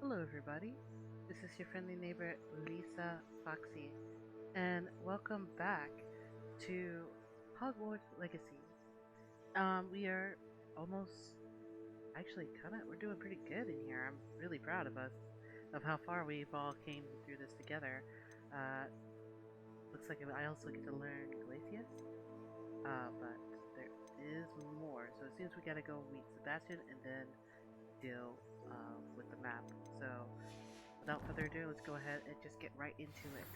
Hello, everybody. This is your friendly neighbor, Lisa Foxy, and welcome back to Hogwarts Legacy. We are almost, actually, we're doing pretty good in here. I'm really proud of us, of how far we've all came through this together. Uh, Looks like I also get to learn Glacius, but there is more. So it seems we gotta go meet Sebastian and then deal with the map. So without further ado, let's go ahead and just get right into it.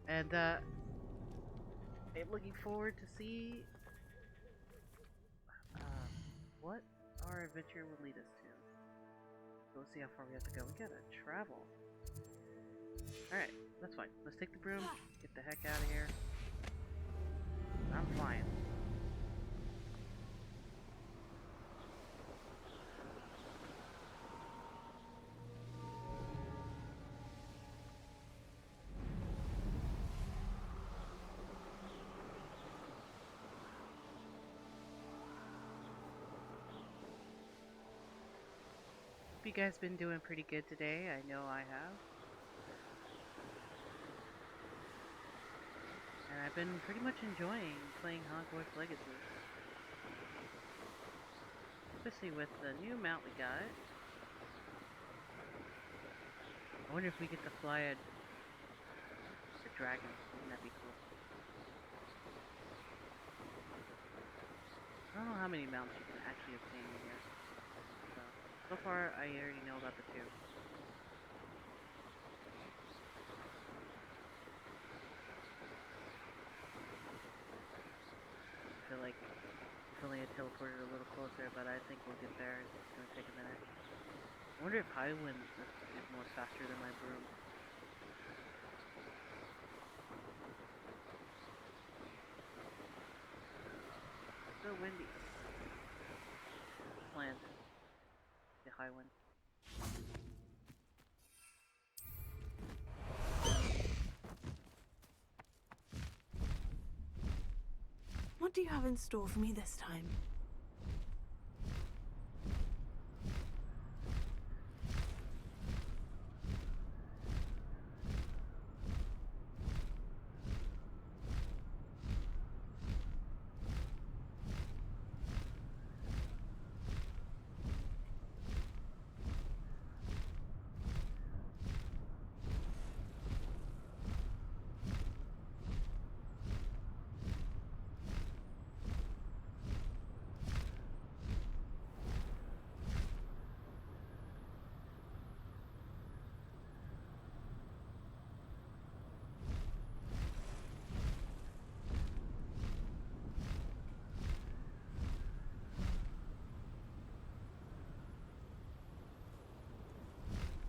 And I'm looking forward to see what our adventure will lead us to. So let's see how far we have to go. We gotta travel. Alright, that's fine. Let's take the broom, get the heck out of here. I'm flying. Hope you guys been doing pretty good today. I know I have. And I've been pretty much enjoying playing Hogwarts Legacy. Especially with the new mount we got. I wonder if we get to fly a dragon. Wouldn't that be cool? I don't know how many mounts you can actually obtain in here. So far, I already know about the two. I feel like if only I teleported a little closer, but I think we'll get there. It's gonna take a minute. I wonder if Highwind is more faster than my broom. It's so windy. Land. The Highwind. What do you have in store for me this time?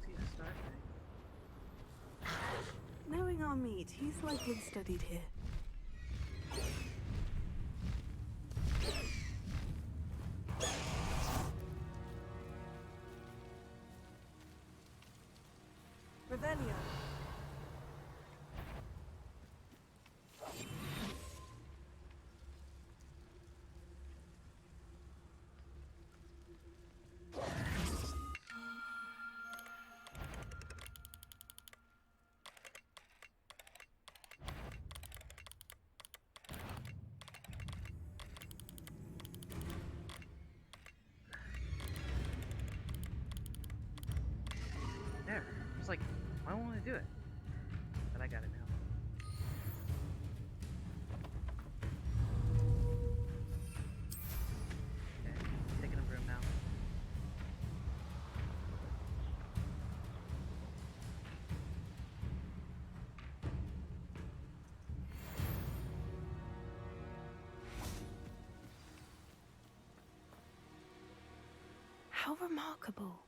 See the start thing. Knowing our meet, he's likely studied here. Revelio. There. It's like, why won't I do it? But I got it now. Okay, taking a broom now. How remarkable.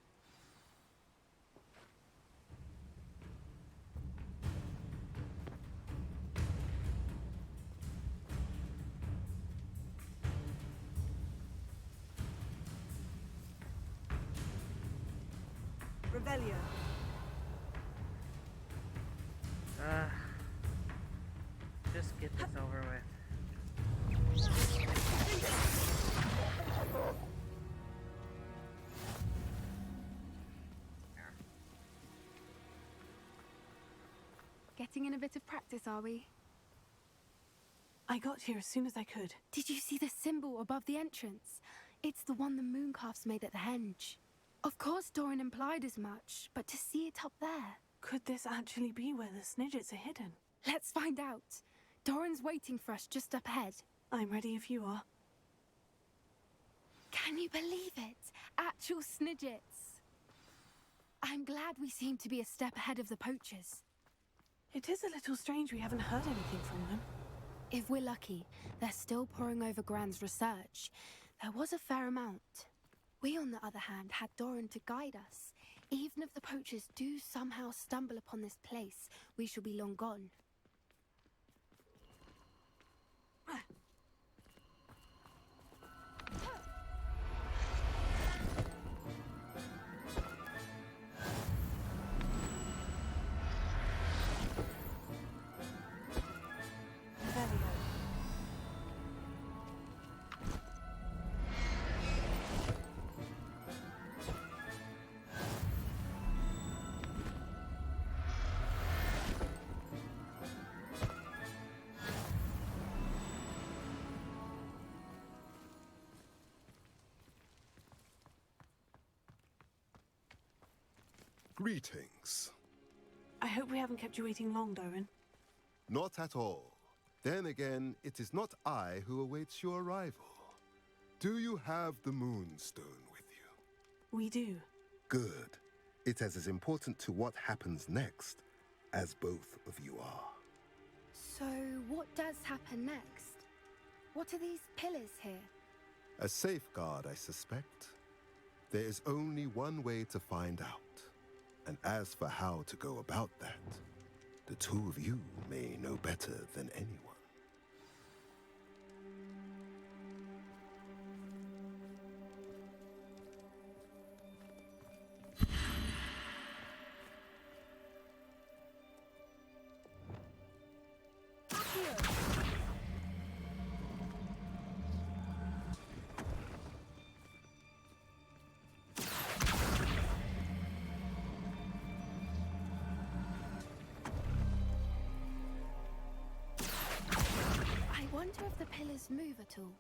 Revelio. Just get this over with. getting in a bit of practice, are we? I got here as soon as I could. Did you see the symbol above the entrance? It's the one the mooncalfs made at the henge. Of course Doran implied as much, but to see it up there... Could this actually be where the Snidgets are hidden? Let's find out. Doran's waiting for us just up ahead. I'm ready if you are. Can you believe it? Actual Snidgets. I'm glad we seem to be a step ahead of the poachers. It is a little strange we haven't heard anything from them. If we're lucky, they're still poring over Gran's research. There was a fair amount. We, on the other hand, had Doran to guide us. Even if the poachers do somehow stumble upon this place, we shall be long gone. Greetings. I hope we haven't kept you waiting long, Doran. Not at all. Then again, it is not I who awaits your arrival. Do you have the Moonstone with you? We do. Good. It is as important to what happens next as both of you are. So, what does happen next? What are these pillars here? A safeguard, I suspect. There is only one way to find out. And as for how to go about that, the two of you may know better than anyone. I wonder if the pillars move at all.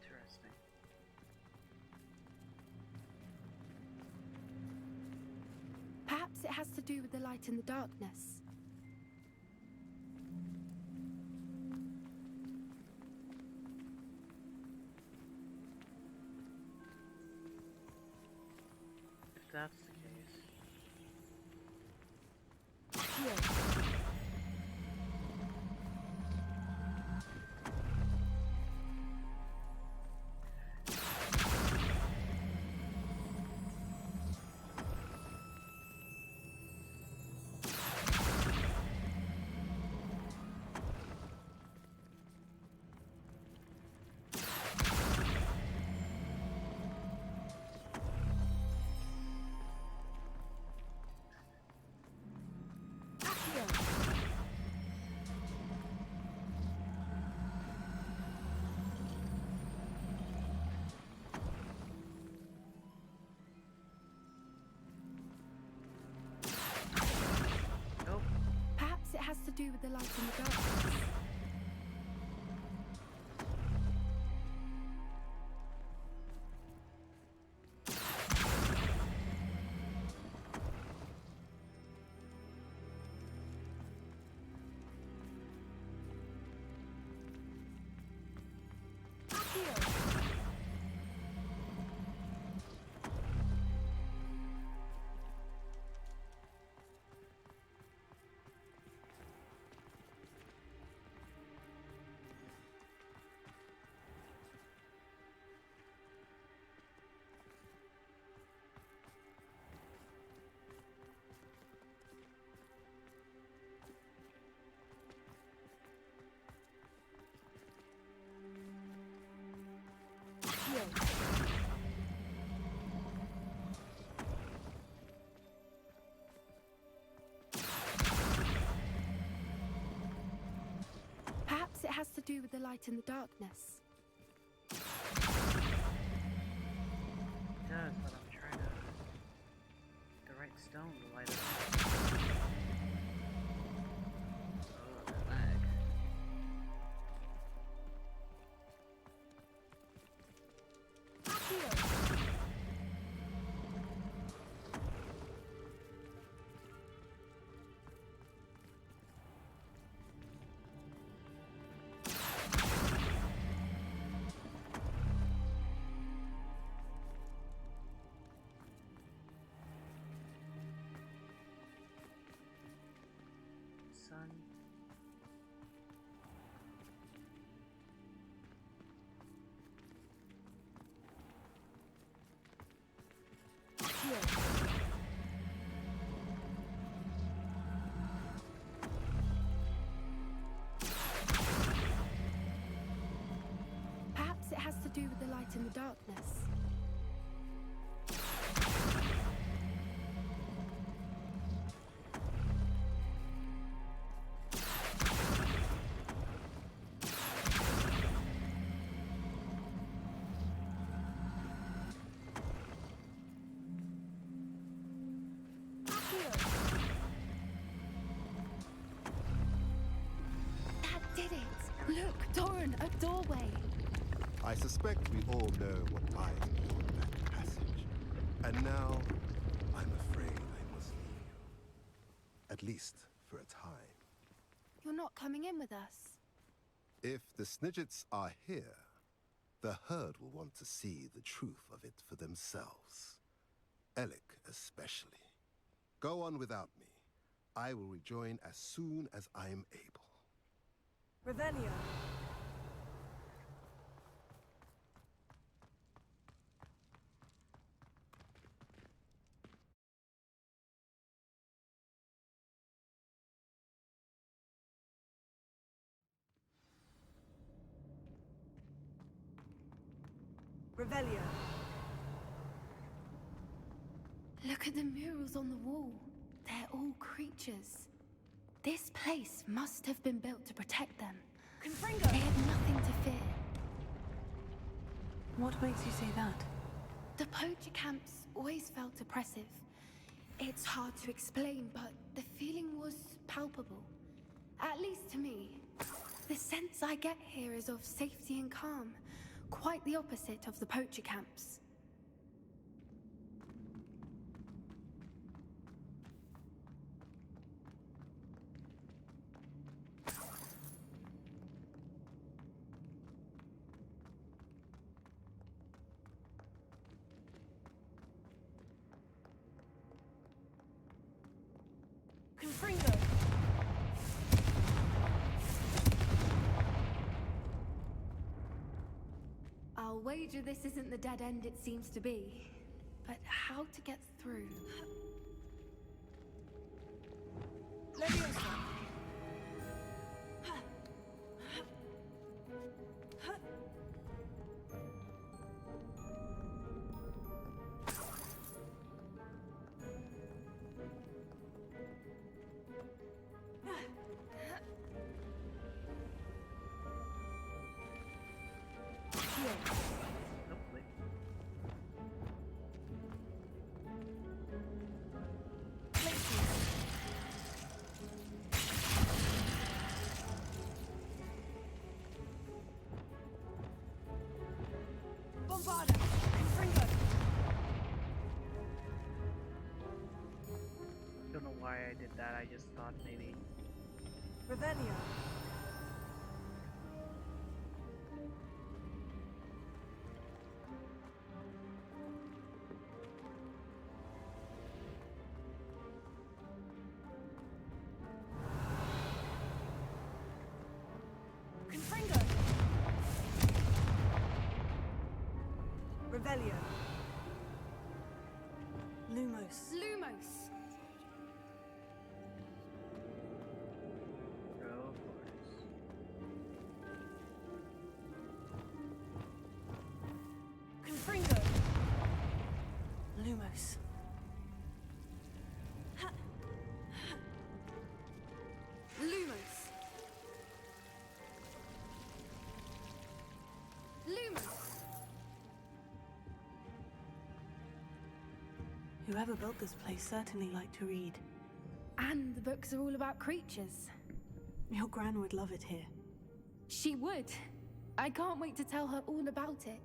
Interesting. Perhaps it has to do with the light in the darkness. If that's the case. Nope. Perhaps it has to do with the light in the darkness. Perhaps it has to do with the light in the darkness. It does, but I'm trying to get the right stone to light it up. Oh, that lag. Sun. Perhaps it has to do with the light in the darkness. That did it! Look, Doran, a doorway! I suspect we all know what lies beyond that passage. And now, I'm afraid I must leave you. At least for a time. You're not coming in with us. If the Snidgets are here, the herd will want to see the truth of it for themselves. Alec especially. Go on without me. I will rejoin as soon as I am able. Revelio. Revelio. Look at the murals on the wall. They're all creatures. This place must have been built to protect them. Confringo! They had nothing to fear. What makes you say that? The poacher camps always felt oppressive. It's hard to explain, but the feeling was palpable. At least to me. The sense I get here is of safety and calm. Quite the opposite of the poacher camps. Confringo! I'll wager this isn't the dead end it seems to be. But how to get through? Leviosa! Nope, wait. Bombarda! Confringo! Don't know why I did that. I just thought maybe. Revelio! Confringo! Revelio! Lumos! Lumos! Of course. Whoever built this place certainly liked to read. And the books are all about creatures. Your Gran would love it here. She would. I can't wait to tell her all about it.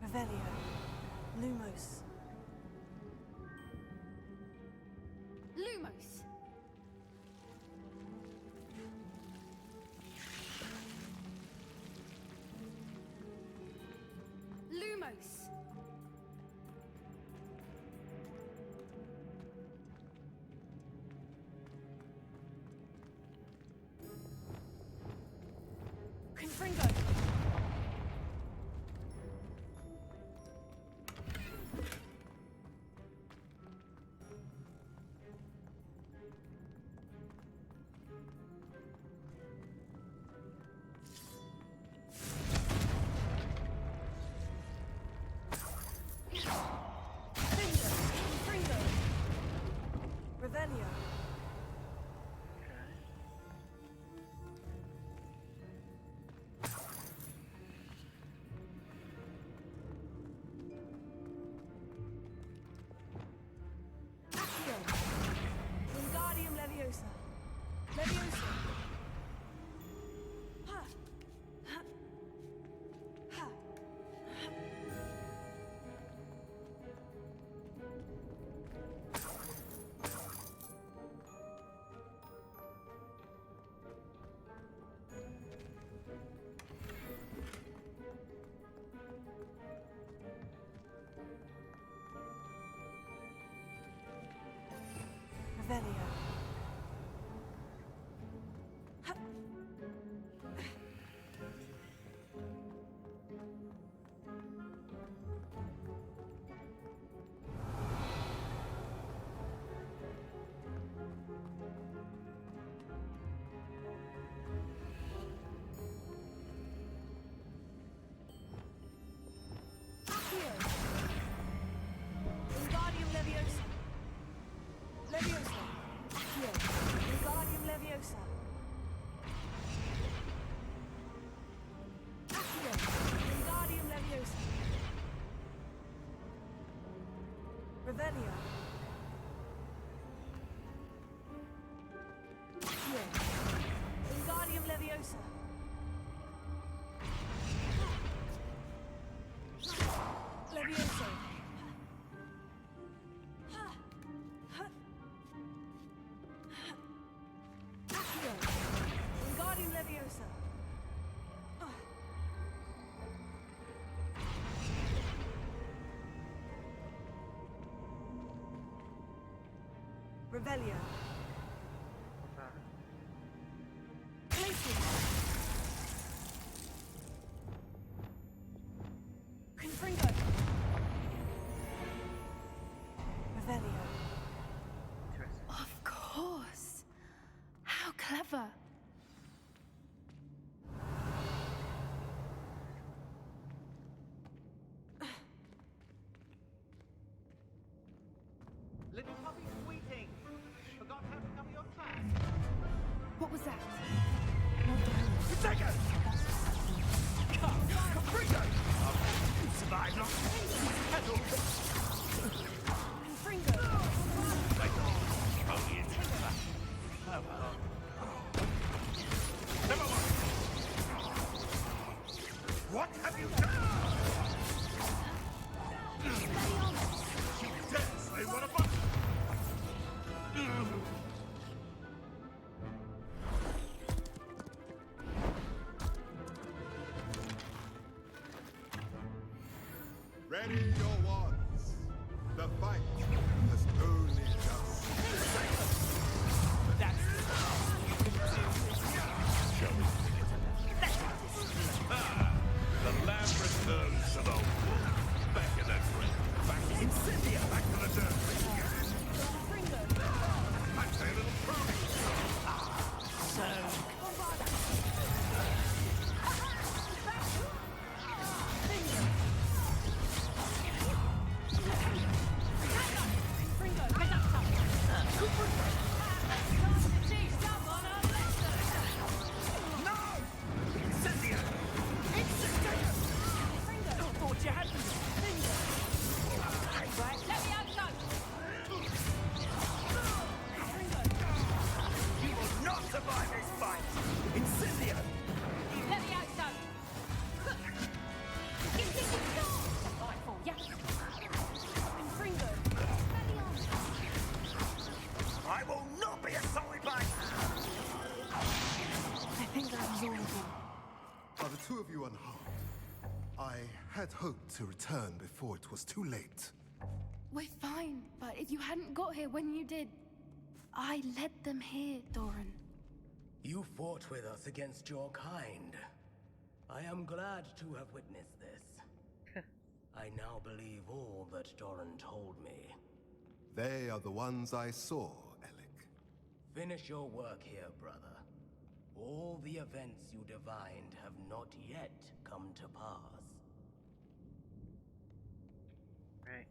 Revelio. Lumos. Lumos! Lumos! Confringo! Revelio. Accio. Wingardium Leviosa. Leviosa. Ha. Ha. Ha. Revelio. Ha. Accio. Wingardium Leviosa. Leviosa. Accio. Wingardium Leviosa. Accio. Wingardium Leviosa. Revelio. Accio. Wingardium Leviosa. Leviosa. Accio. Wingardium Leviosa. Revelio. Glacius. Confringo. Revelio. Interesting. Of course. How clever. Little puppy squeaking. Forgot how to cover your tracks. What was that? Take it! Confringo! You survived not Confringo. What have you done? You dare say what about? Ready your wands. The fight has only just. That's the lamb returns to the wolf. Back in the grave. Back in Incendia. Back to the dirt. Confringo. Are the two of you unharmed? I had hoped to return before it was too late. We're fine, but if you hadn't got here when you did, I led them here, Doran. You fought with us against your kind. I am glad to have witnessed this. I now believe all that Doran told me. They are the ones I saw, Alec. Finish your work here, brother. All the events you divined have not yet come to pass. Right.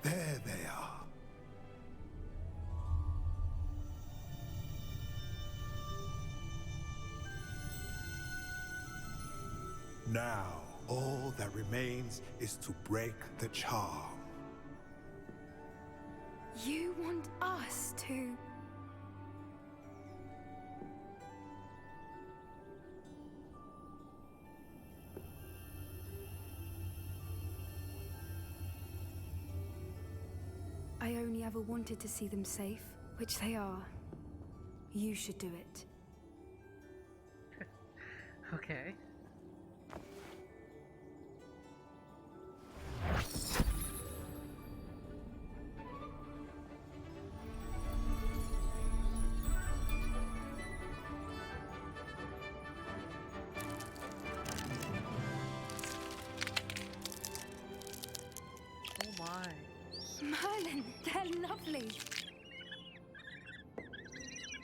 There they are. Now, all that remains is to break the charm. You want us to... I only ever wanted to see them safe, which they are. You should do it. Okay. Oh my. Merlin, they're lovely.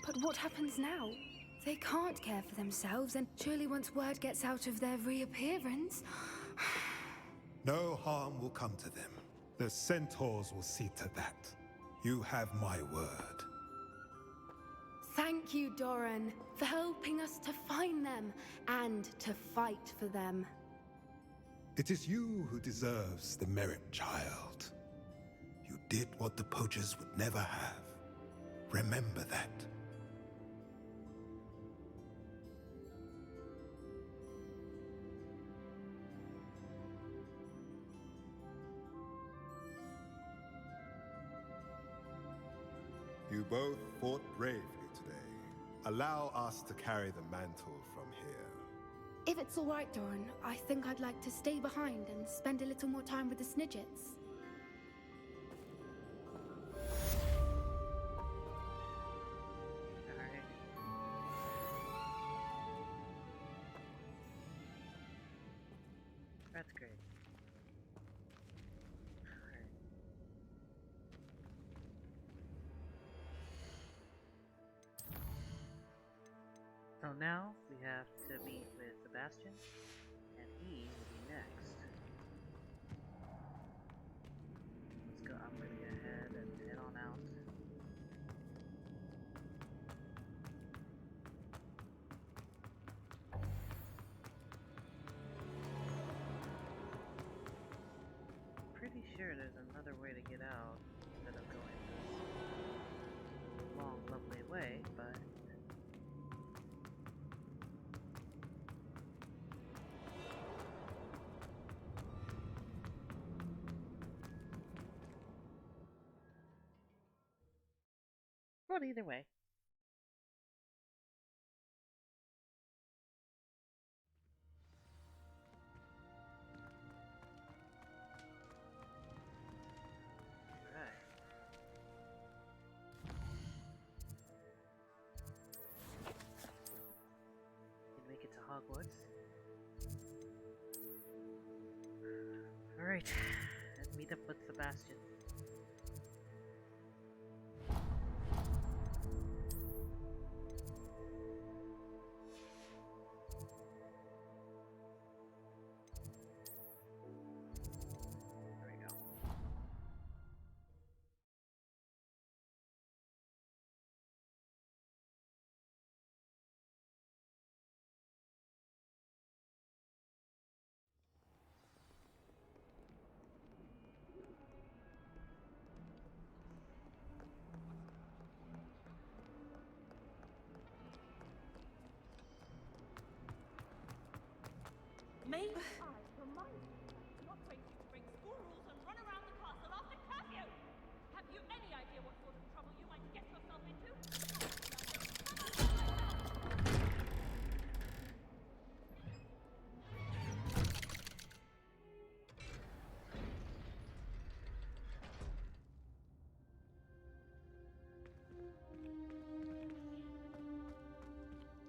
But what happens now? They can't care for themselves, and surely once word gets out of their reappearance... No harm will come to them. The centaurs will see to that. You have my word. Thank you, Doran, for helping us to find them and to fight for them. It is you who deserves the merit, child. You did what the poachers would never have. Remember that. You both fought bravely today. Allow us to carry the mantle from here. If it's all right, Doran, I think I'd like to stay behind and spend a little more time with the Snidgets. Alright. That's great. Alright. So now we have to meet with Sebastian, and he will be next. Let's go. I'm gonna go ahead and head on out. Pretty sure there's another way to get out instead of going this long, lovely way, but well, either way. Alright. Can make it to Hogwarts. Alright. Let's meet up with Sebastian. Me? I remind you, I'm not going to break school rules and run around the castle after curfew! Have you any idea what sort of trouble you might get yourself into?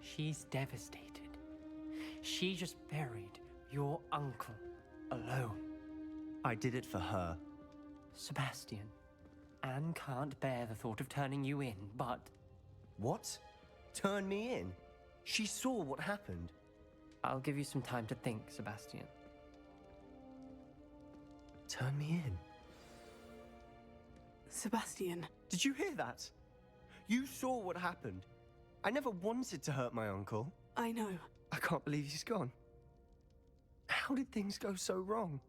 She's devastated. She just buried your uncle alone. I did it for her. Sebastian, Anne can't bear the thought of turning you in, but... What? Turn me in? She saw what happened. I'll give you some time to think, Sebastian. Turn me in? Sebastian. Did you hear that? You saw what happened. I never wanted to hurt my uncle. I know. I can't believe he's gone. How did things go so wrong?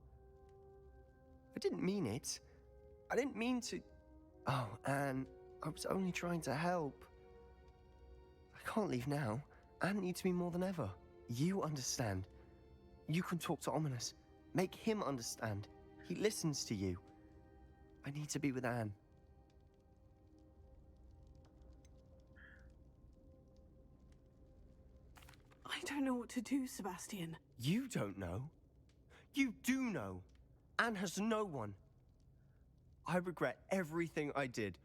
I didn't mean it. I didn't mean to... Oh, Anne, I was only trying to help. I can't leave now. Anne needs me more than ever. You understand. You can talk to Ominous. Make him understand. He listens to you. I need to be with Anne. I don't know what to do, Sebastian. You don't know. You do know. Anne has no one. I regret everything I did.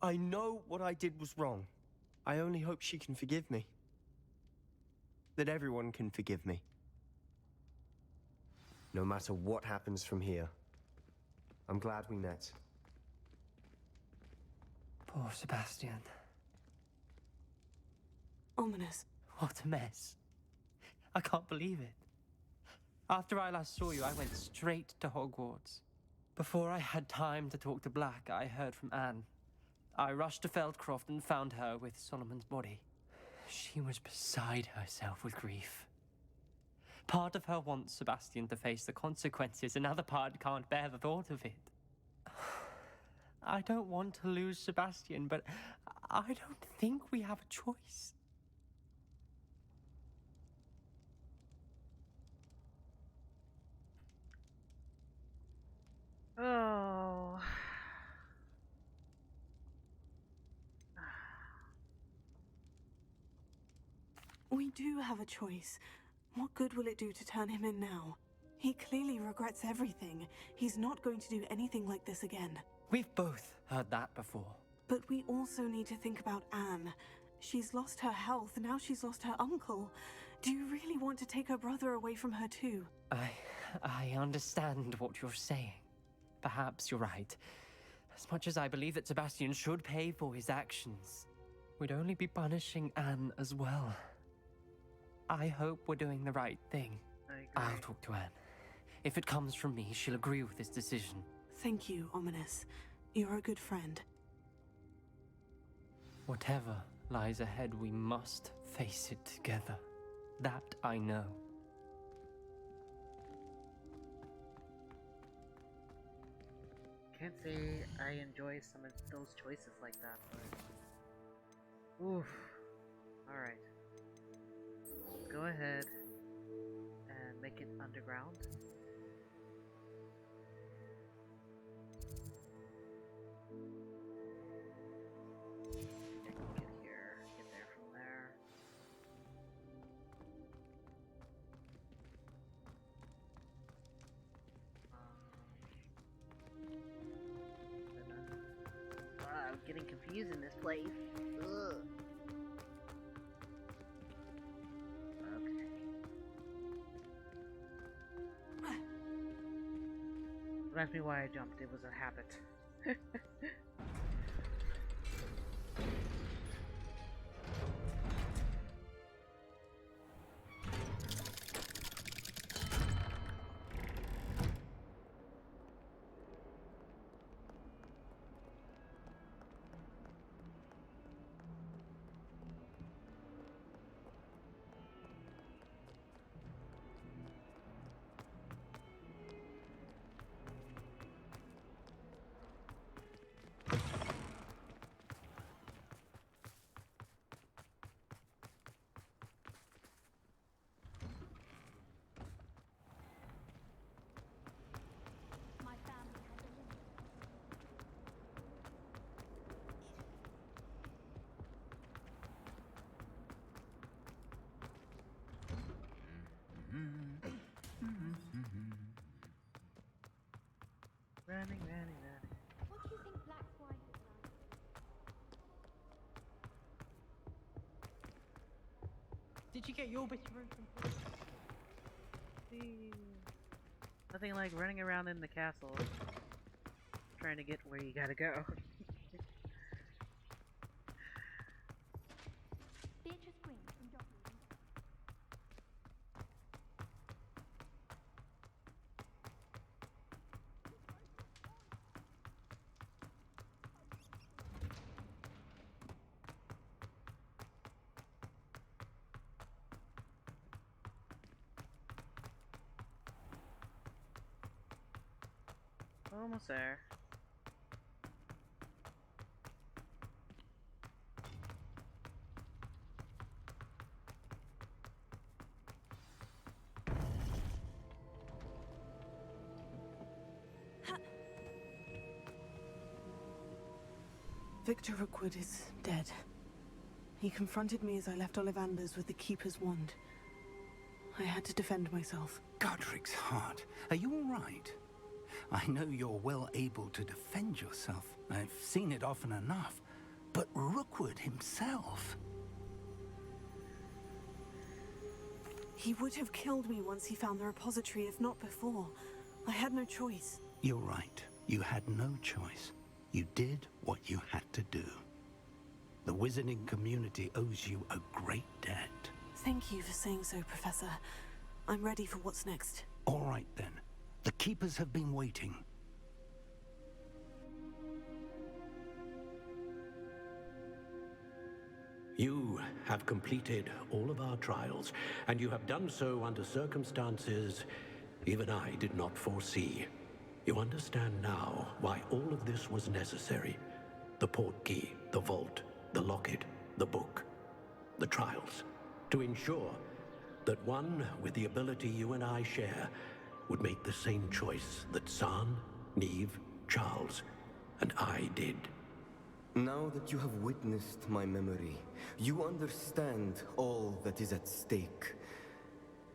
I know what I did was wrong. I only hope she can forgive me. That everyone can forgive me. No matter what happens from here. I'm glad we met. Poor Sebastian. Ominous. What a mess. I can't believe it. After I last saw you, I went straight to Hogwarts. Before I had time to talk to Black, I heard from Anne. I rushed to Feldcroft and found her with Solomon's body. She was beside herself with grief. Part of her wants Sebastian to face the consequences, another part can't bear the thought of it. I don't want to lose Sebastian, but I don't think we have a choice. Oh. We do have a choice. What good will it do to turn him in now? He clearly regrets everything. He's not going to do anything like this again. We've both heard that before. But we also need to think about Anne. She's lost her health, now she's lost her uncle. Do you really want to take her brother away from her too? I understand what you're saying. Perhaps you're right. As much as I believe that Sebastian should pay for his actions, we'd only be punishing Anne as well. I hope we're doing the right thing. I agree. I'll talk to Anne. If it comes from me, she'll agree with this decision. Thank you, Ominous. You're a good friend. Whatever lies ahead, we must face it together. That I know. Can't say I enjoy some of those choices like that, but... Oof. Alright. Go ahead and make it underground. Get here, get there from there. I'm getting confused in this place. Ugh. Okay. Reminds me why I jumped. It was a habit. Running, running, running. What do you think Black's wife is like? Did you get your bit of room? Whee! Nothing like running around in the castle trying to get where you gotta go. Beatrice Green from Jockey. Almost there. Victor Rookwood is dead. He confronted me as I left Ollivander's with the Keeper's wand. I had to defend myself. Godric's heart. Are you all right? I know you're well able to defend yourself. I've seen it often enough. But Rookwood himself... He would have killed me once he found the repository, if not before. I had no choice. You're right. You had no choice. You did what you had to do. The wizarding community owes you a great debt. Thank you for saying so, Professor. I'm ready for what's next. All right, then. The Keepers have been waiting. You have completed all of our trials, and you have done so under circumstances even I did not foresee. You understand now why all of this was necessary. The portkey, the vault, the locket, the book, the trials. To ensure that one with the ability you and I share would make the same choice that San, Neve, Charles, and I did. Now that you have witnessed my memory, you understand all that is at stake.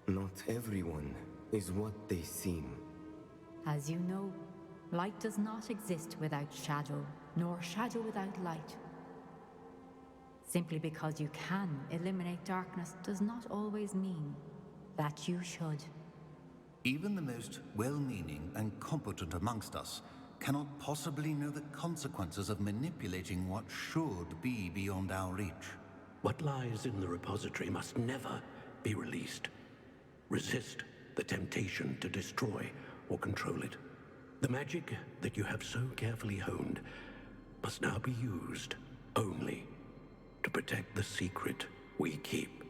Not everyone is what they seem. As you know, light does not exist without shadow, nor shadow without light. Simply because you can eliminate darkness does not always mean that you should. Even the most well-meaning and competent amongst us cannot possibly know the consequences of manipulating what should be beyond our reach. What lies in the repository must never be released. Resist the temptation to destroy or control it. The magic that you have so carefully honed must now be used only to protect the secret we keep.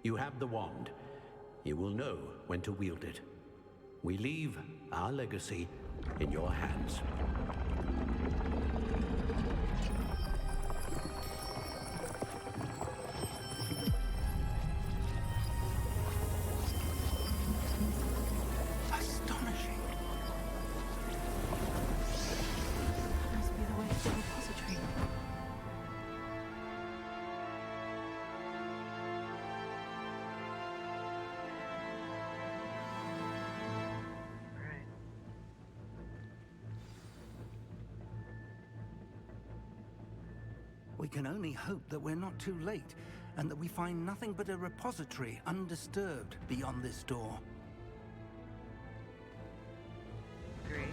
You have the wand. You will know when to wield it. We leave our legacy in your hands. Astonishing. Must be the way to the repository. Alright. We can only hope that we're not too late, and that we find nothing but a repository undisturbed beyond this door. Great.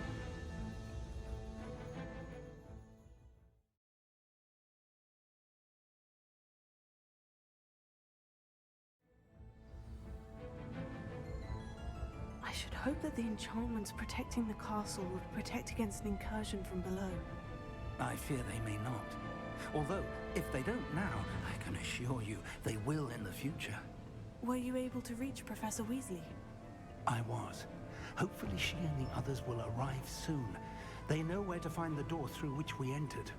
I should hope that the enchantments protecting the castle would protect against an incursion from below. I fear they may not. Although, if they don't now, I can assure you they will in the future. Were you able to reach Professor Weasley? I was. Hopefully she and the others will arrive soon. They know where to find the door through which we entered.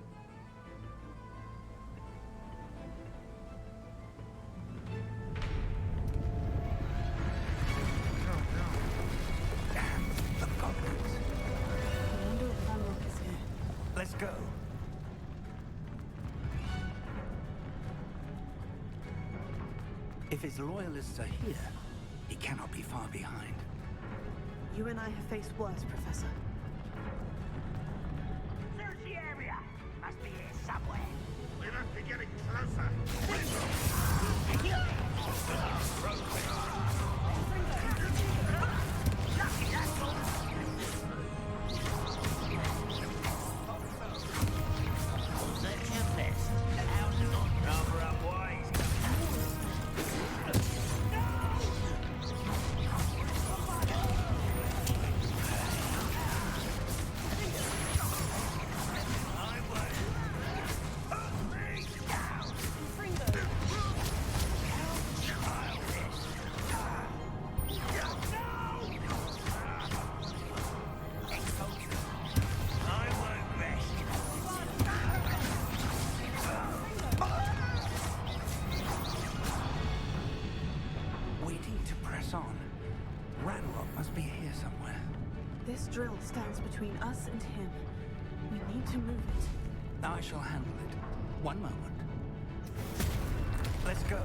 And the goblins. I wonder if Vanrock is here. Let's go. If his loyalists are here, he cannot be far behind. You and I have faced worse, Professor. This drill stands between us and him. We need to move it. I shall handle it. One moment. Let's go.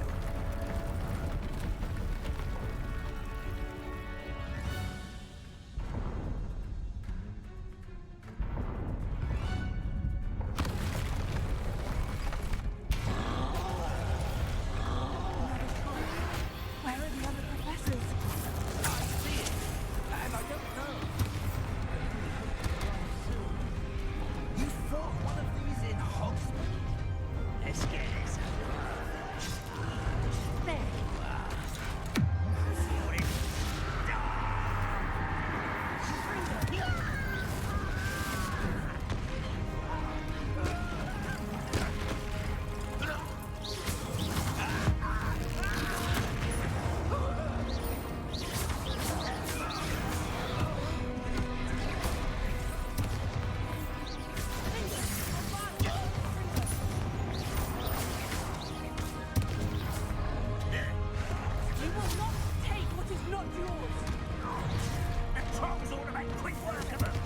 Where are the other professors? I see it, and I don't know. You fought one of these in Hogwarts? Let's get this. There you are. See what it's You will not take what is not yours. The trolls ought to make quick work of them.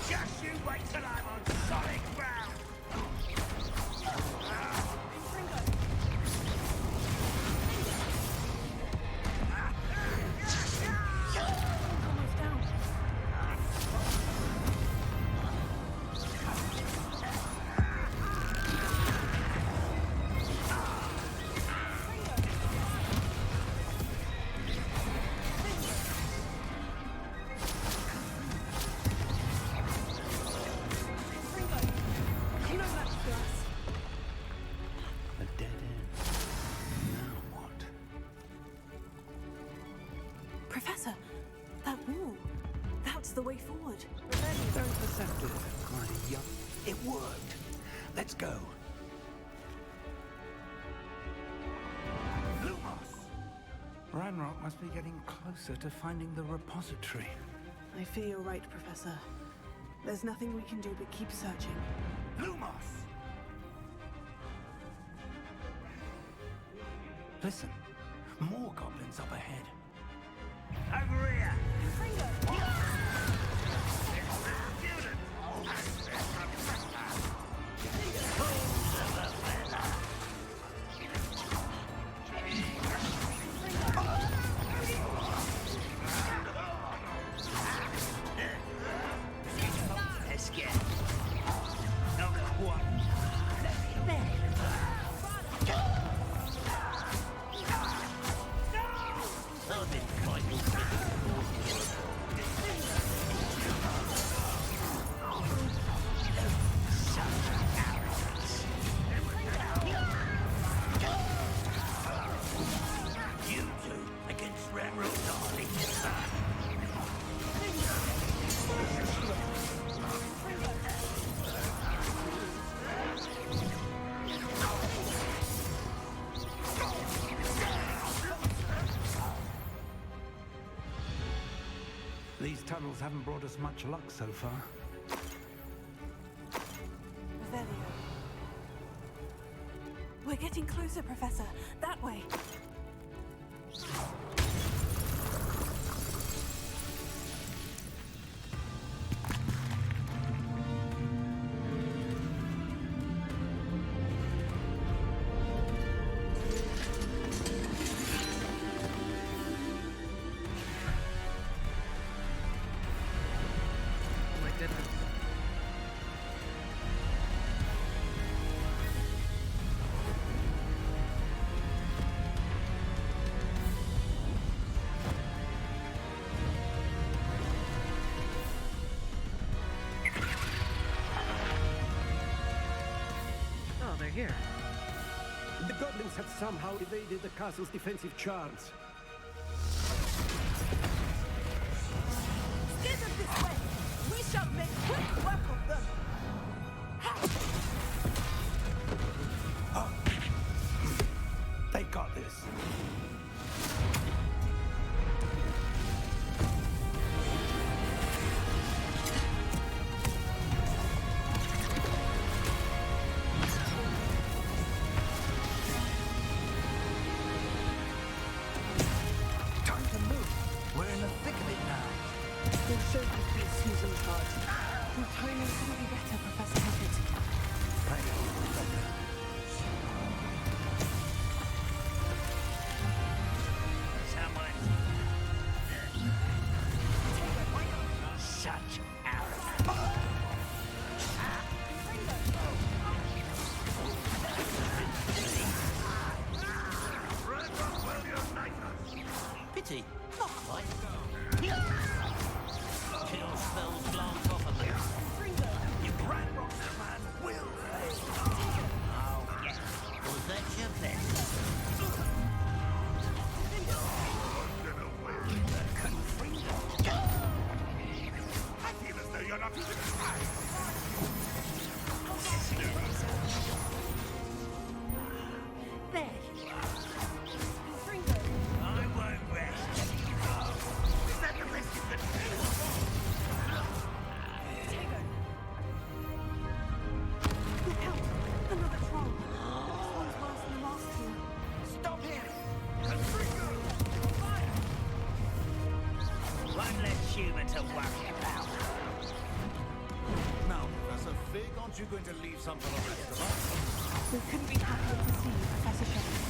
Just you wait till I'm on solid ground. Almost down. You know that's to us. A dead end. Now what? Professor, that wall. That's the way forward. Very perceptive. Quite a young. It worked. Let's go. Lumos! Ranrock must be getting closer to finding the repository. I fear you're right, Professor. There's nothing we can do but keep searching. Lumos! Listen, more goblins up ahead. Over here! Let's get it. Not quite. I've been fighting you two against Railroad Darling. These tunnels haven't brought us much luck so far. Revelio. We're getting closer, Professor. That way. Oh my goodness. Oh, they're here. The goblins have somehow evaded the castle's defensive charms. Steer them this way! We shall make quick work of them! They got this. Pity. Not quite. Chill spells glance off of them. Your Grand Rock man will pay. Oh, yes. Was that your best? I feel as though you're not even trying. There you are. I won't rest. Is that the best you can do? Look out! Another troll. This one's worse than the last two. Stop him! One less human to worry about. Now, Professor Fig, aren't you going to leave some for the rest of us? We couldn't be happier to see you, Professor Shepard.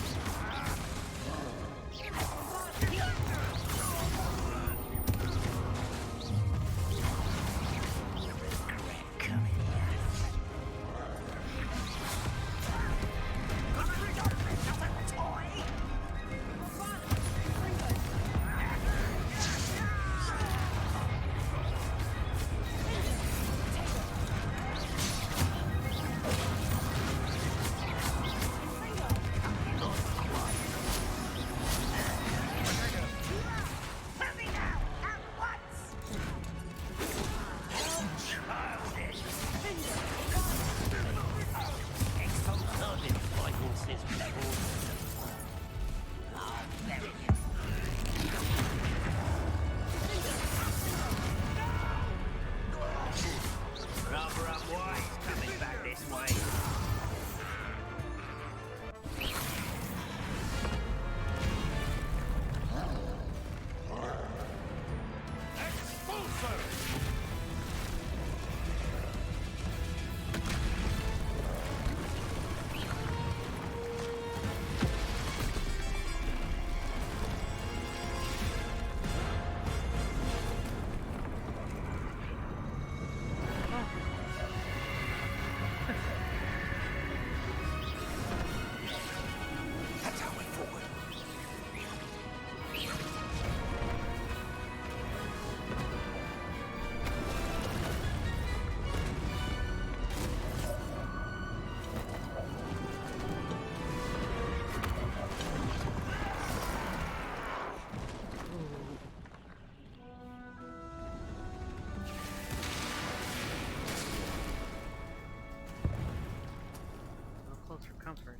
For comfort.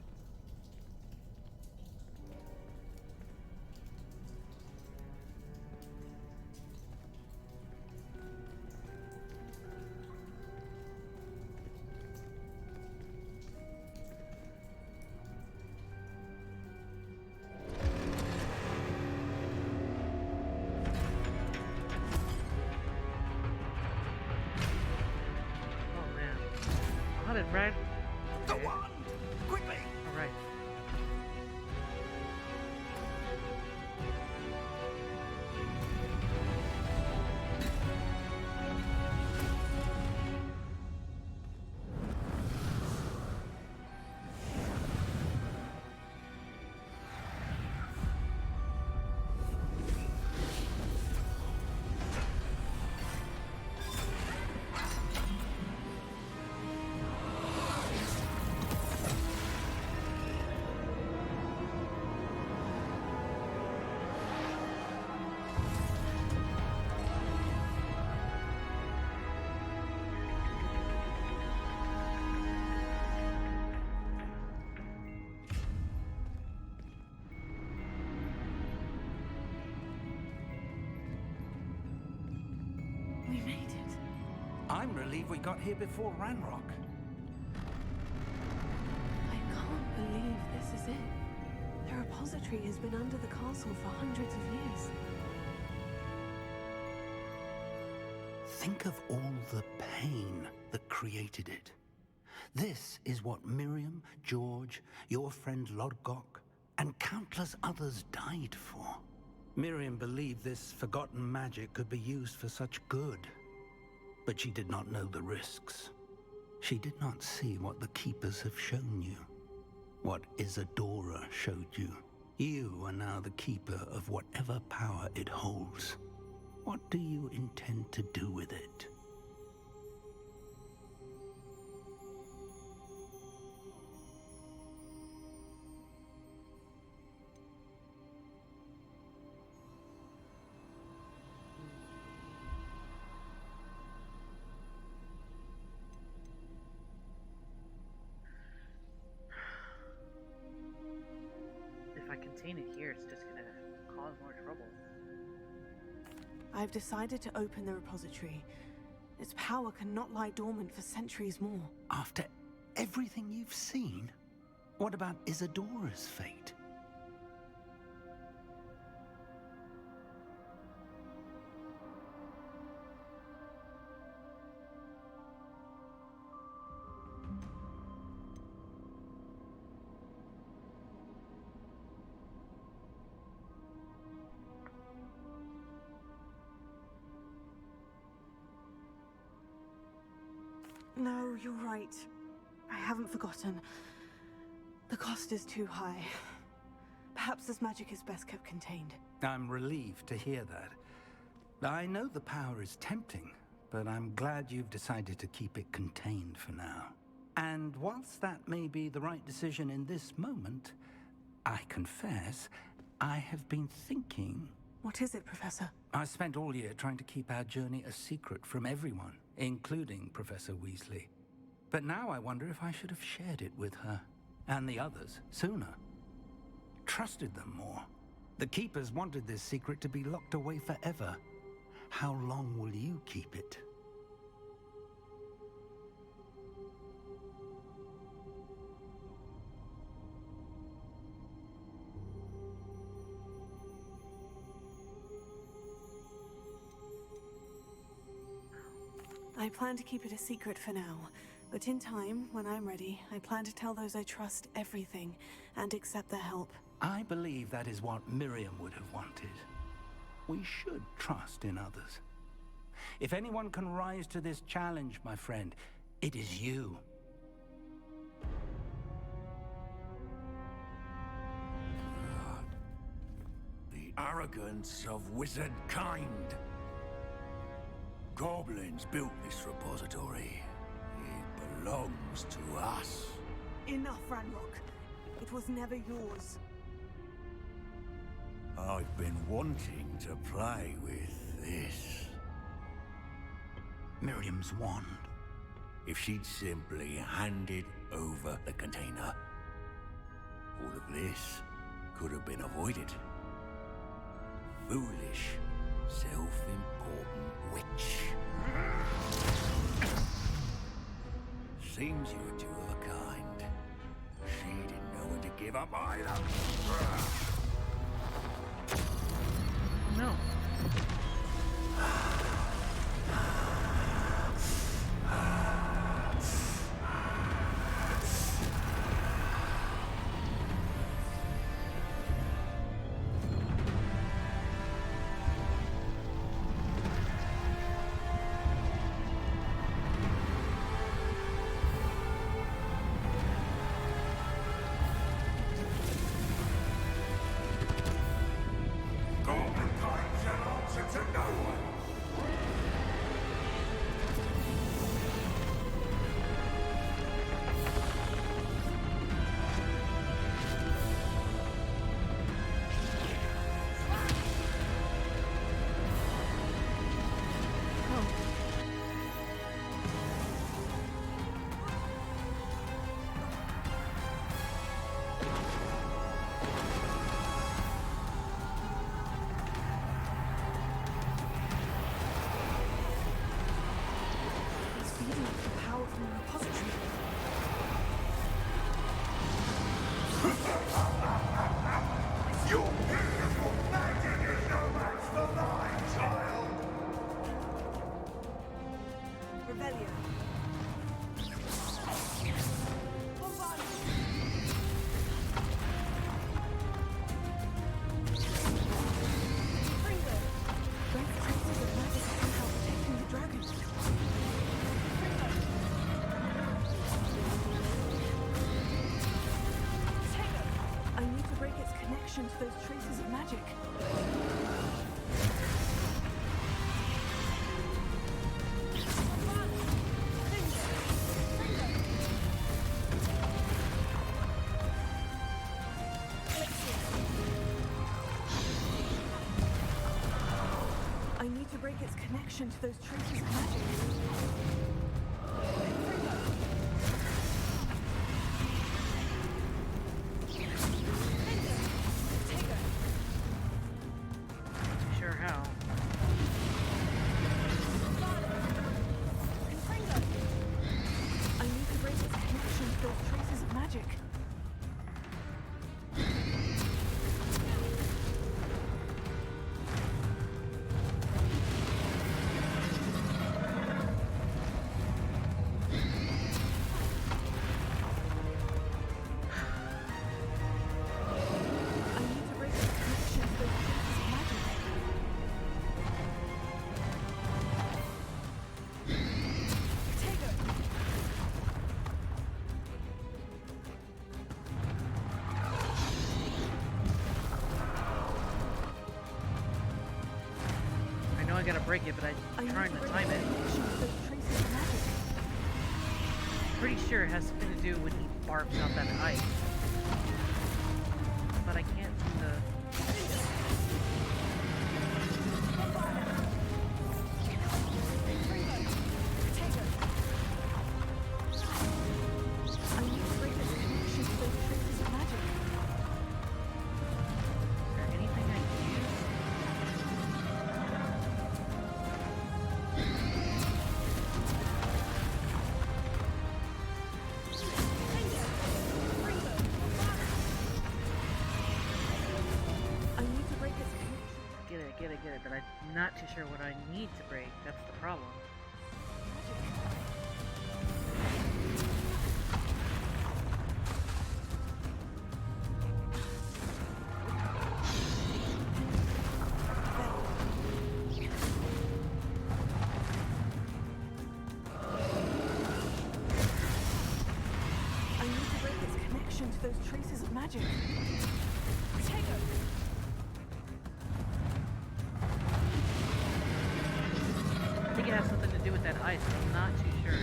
Oh man. I love it, Brad. Go on! Quickly! Alright. We made it. I'm relieved we got here before Ranrock. I can't believe this is it. The repository has been under the castle for hundreds of years. Think of all the pain that created it. This is what Miriam, George, your friend Lodgok, and countless others died for. Miriam believed this forgotten magic could be used for such good, but she did not know the risks. She did not see what the Keepers have shown you, what Isadora showed you. You are now the keeper of whatever power it holds. What do you intend to do with it? If I contain it here, it's just gonna cause more trouble. I've decided to open the repository. Its power cannot lie dormant for centuries more. After everything you've seen? What about Isadora's fate? No, you're right. I haven't forgotten. The cost is too high. Perhaps this magic is best kept contained. I'm relieved to hear that. I know the power is tempting, but I'm glad you've decided to keep it contained for now. And whilst that may be the right decision in this moment, I confess, I have been thinking... What is it, Professor? I spent all year trying to keep our journey a secret from everyone, including Professor Weasley. But now I wonder if I should have shared it with her, and the others, sooner. Trusted them more. The Keepers wanted this secret to be locked away forever. How long will you keep it? I plan to keep it a secret for now, but in time, when I'm ready, I plan to tell those I trust everything and accept their help. I believe that is what Miriam would have wanted. We should trust in others. If anyone can rise to this challenge, my friend, it is you. The arrogance of wizard kind. Goblins built this repository. It belongs to us. Enough, Ranrock. It was never yours. I've been wanting to play with this. Miriam's wand. If she'd simply handed over the container, all of this could have been avoided. Foolish, self-important witch. Seems you were two of a kind. She didn't know when to give up either. No. those traces of magic. I need to break its connection to those traces of magic. Sure how. I need to break its connection to those traces of magic. I need to break its connection to those traces of magic. I know I gotta break it, but I'm trying to time it. Pretty sure it has something to do when he barfs out that ice. But I can't seem to. I need to break its connection to those traces of magic. Is there anything I can use? I need to break its connection. Get it, but I'm not too sure what I need to break. That's the problem. I need to break its connection to those traces of magic. I think it has something to do with that ice, but I'm not too sure.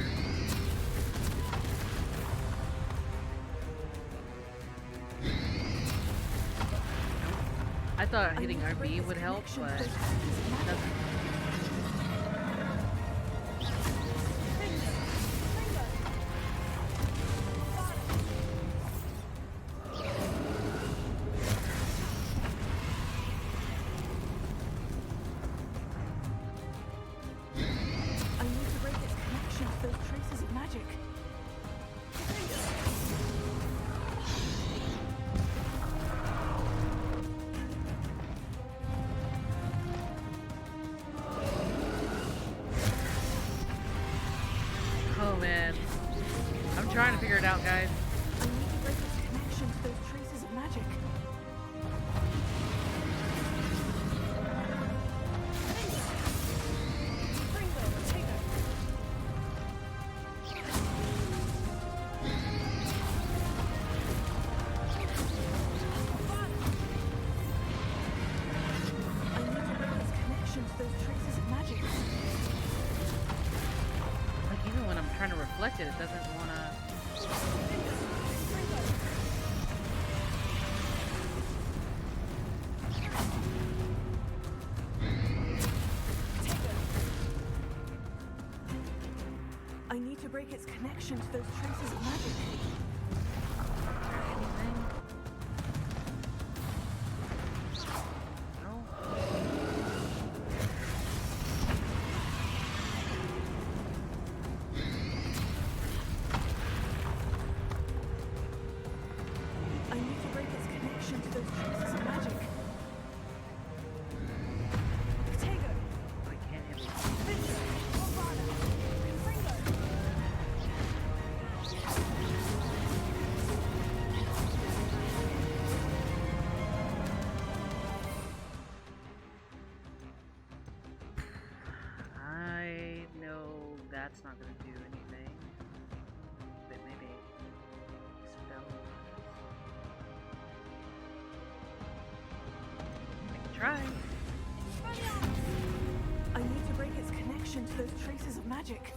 I thought hitting RB would help, but it doesn't. I need to break its connection to those traces of magic. Oh man. I'm trying to figure it out, guys. I need to break its connection to those traces of magic. I need to break its connection to those traces of magic. Like even when I'm trying to reflect it, it doesn't want to. I need to break its connection to those traces of magic. Anything? No? I need to break its connection to those traces of magic. I can't hit it. I know that's not going to do anything. But maybe spell. trying. I need to break its connection to those traces of magic.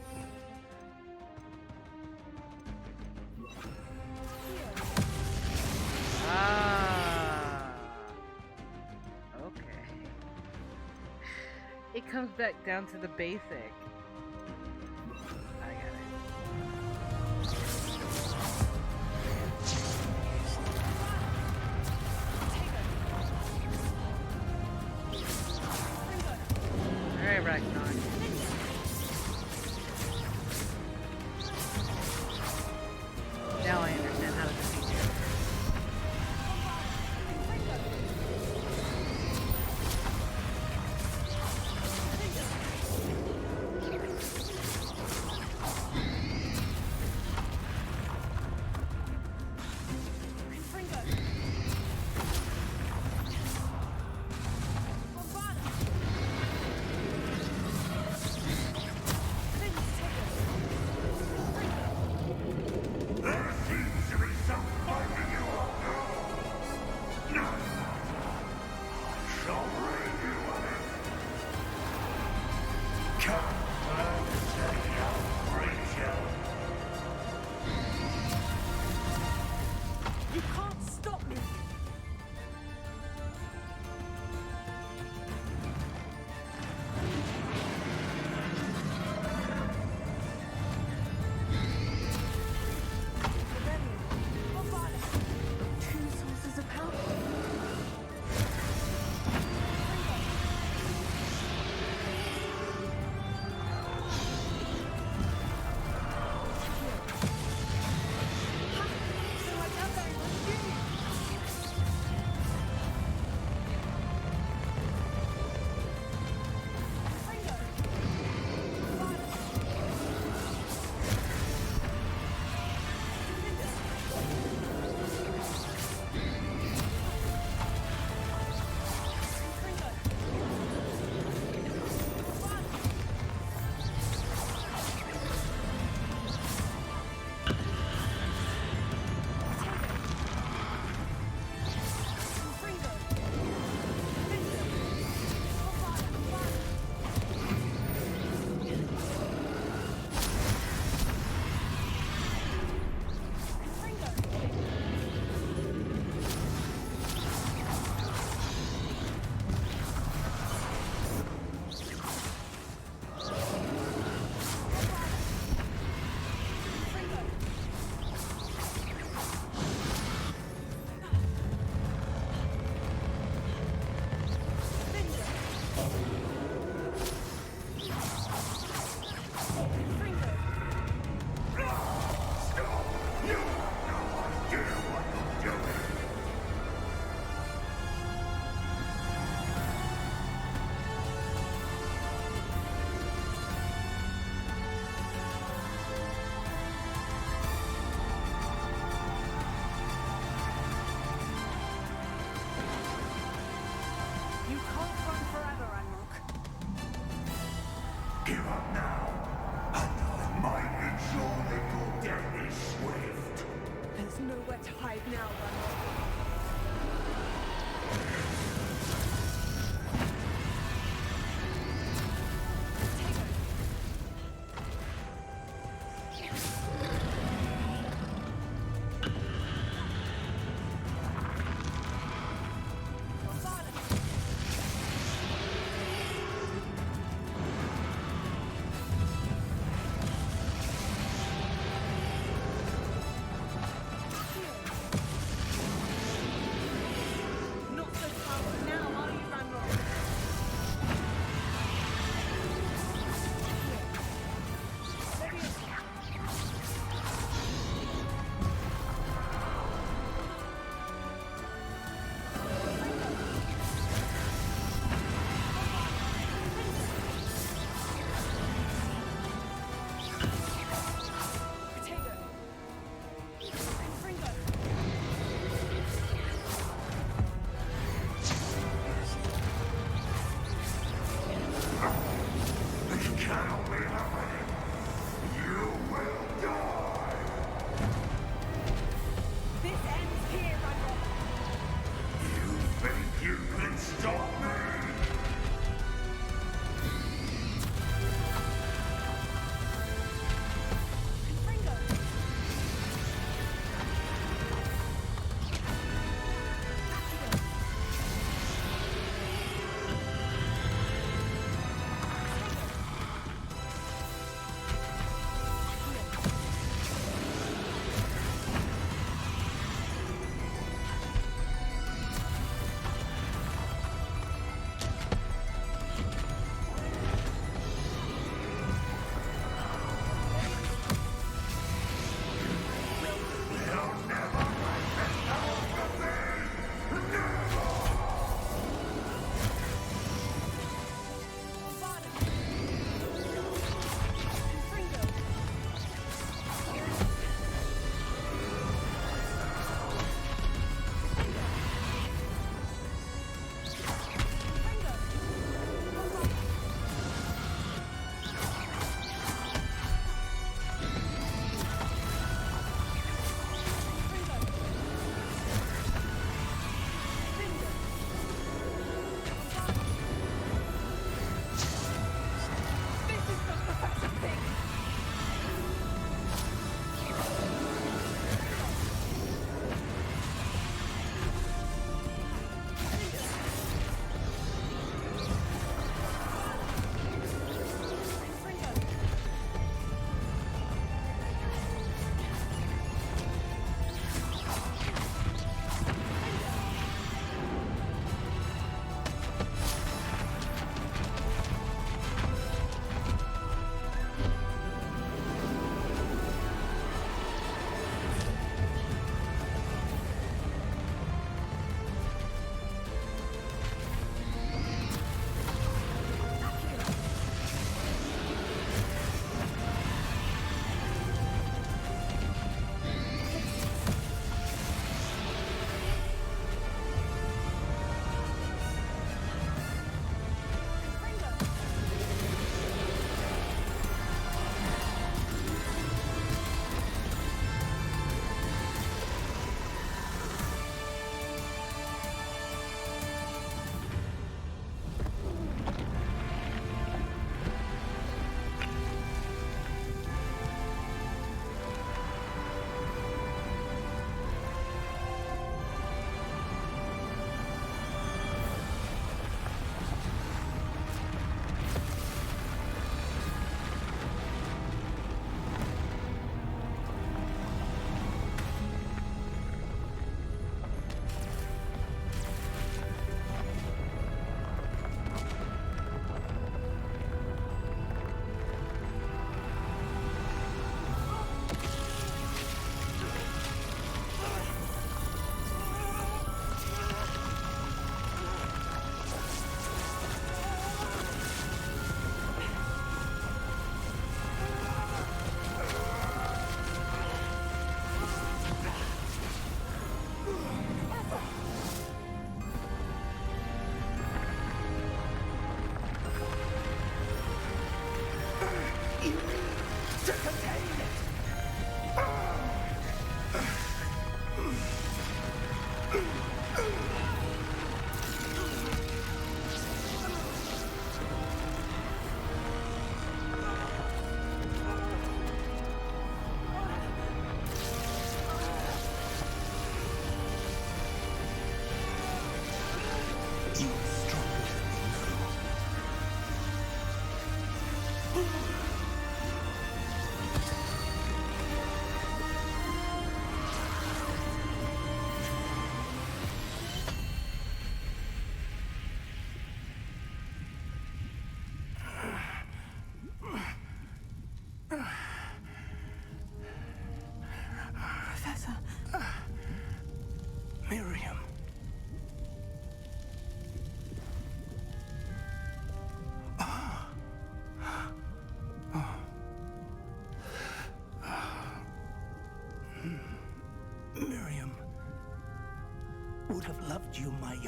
Ah. Okay. It comes back down to the basic. I got it. Alright, Ragnar. Now I understand how to defeat you. You can't stop me! Two sources of power. You can't run forever, Ragnarok. Give up now, and I might ensure that your death is swift. There's nowhere to hide now, Ragnarok. Not so powerful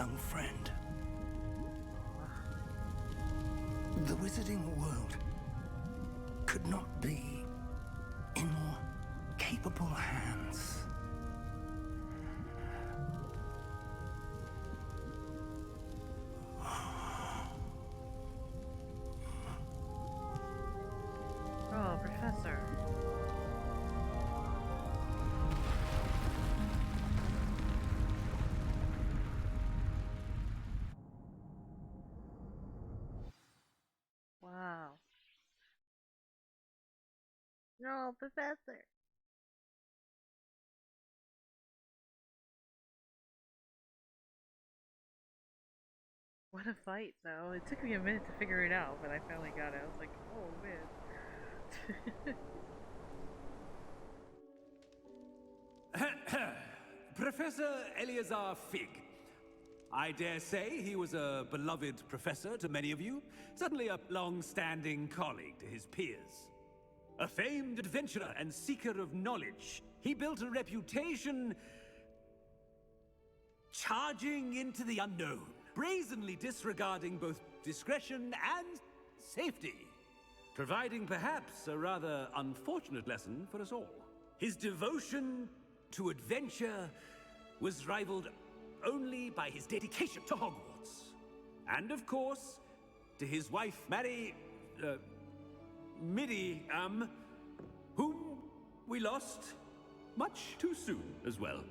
young friend. The wizarding world could not be in more capable hands. Oh, Professor. Wow. No, Professor. What a fight, though. It took me a minute to figure it out, but I finally got it. I was like, oh man. Professor Eleazar Fig. I dare say he was a beloved professor to many of you, certainly a long-standing colleague to his peers. A famed adventurer and seeker of knowledge, he built a reputation charging into the unknown, brazenly disregarding both discretion and safety, providing perhaps a rather unfortunate lesson for us all. His devotion to adventure was rivaled only by his dedication to Hogwarts. And of course, to his wife, Miriam, whom we lost much too soon as well.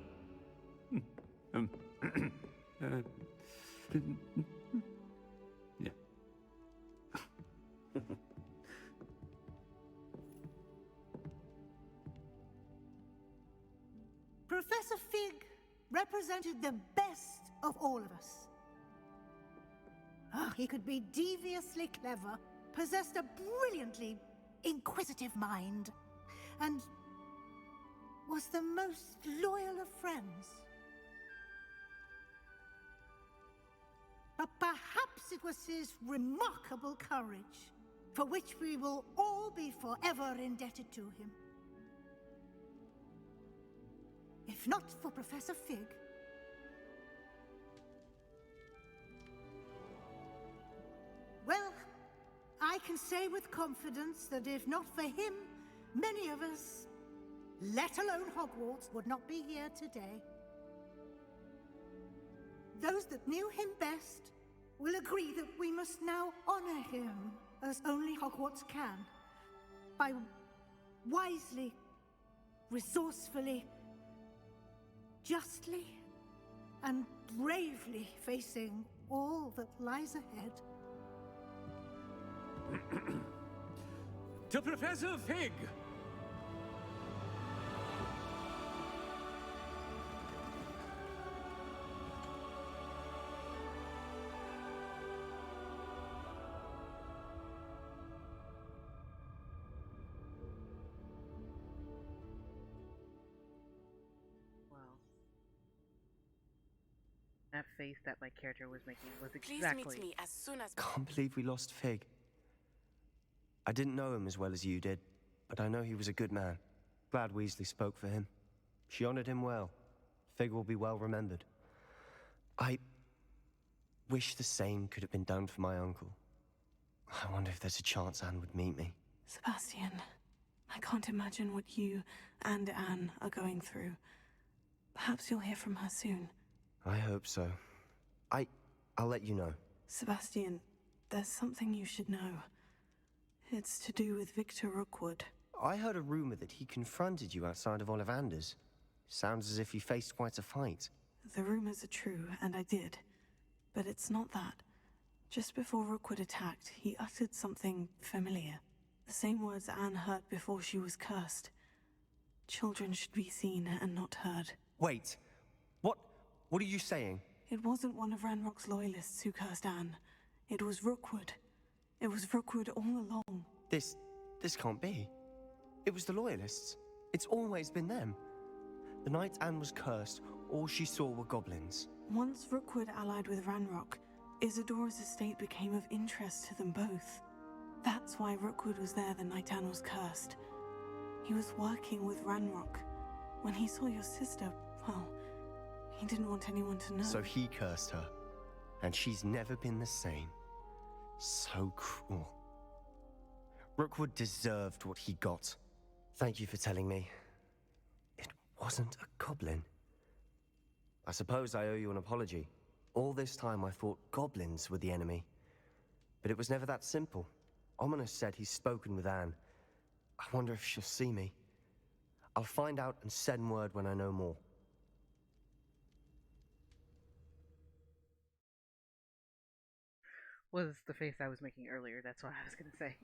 Yeah. Professor Fig represented the best of all of us. He could be deviously clever, possessed a brilliantly inquisitive mind, and was the most loyal of friends. But perhaps it was his remarkable courage, for which we will all be forever indebted to him. If not for Professor Fig, well, I can say with confidence that if not for him, many of us, let alone Hogwarts, would not be here today. Those that knew him best will agree that we must now honor him as only Hogwarts can, by wisely, resourcefully, justly, and bravely facing all that lies ahead. To Professor Fig! That face that my character was making was Please exactly... meet me as soon as... Can't believe we lost Fig. I didn't know him as well as you did, but I know he was a good man. Glad Weasley spoke for him. She honored him well. Fig will be well remembered. I wish the same could have been done for my uncle. I wonder if there's a chance Anne would meet me. Sebastian, I can't imagine what you and Anne are going through. Perhaps you'll hear from her soon. I hope so. I'll let you know. Sebastian, there's something you should know. It's to do with Victor Rookwood. I heard a rumor that he confronted you outside of Ollivander's. Sounds as if you faced quite a fight. The rumors are true, and I did. But it's not that. Just before Rookwood attacked, he uttered something familiar. The same words Anne heard before she was cursed. Children should be seen and not heard. Wait. What are you saying? It wasn't one of Ranrock's loyalists who cursed Anne. It was Rookwood. It was Rookwood all along. This can't be. It was the loyalists. It's always been them. The night Anne was cursed, all she saw were goblins. Once Rookwood allied with Ranrock, Isadora's estate became of interest to them both. That's why Rookwood was there the night Anne was cursed. He was working with Ranrock. When he saw your sister, well, he didn't want anyone to know. So he cursed her. and she's never been the same. So cruel. Rookwood deserved what he got. Thank you for telling me. It wasn't a goblin. I suppose I owe you an apology. All this time I thought goblins were the enemy. But it was never that simple. Ominous said he's spoken with Anne. I wonder if she'll see me. I'll find out and send word when I know more. Was the face I was making earlier, that's what I was gonna say.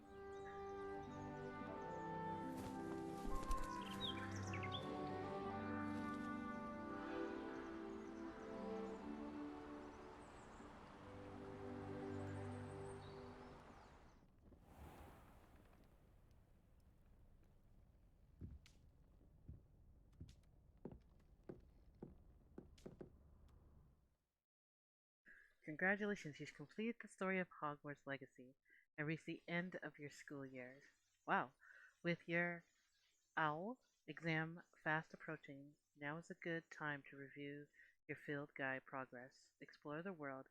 Congratulations, you've completed the story of Hogwarts Legacy and reached the end of your school years. Wow. With your OWL exam fast approaching, now is a good time to review your field guide progress, explore the world,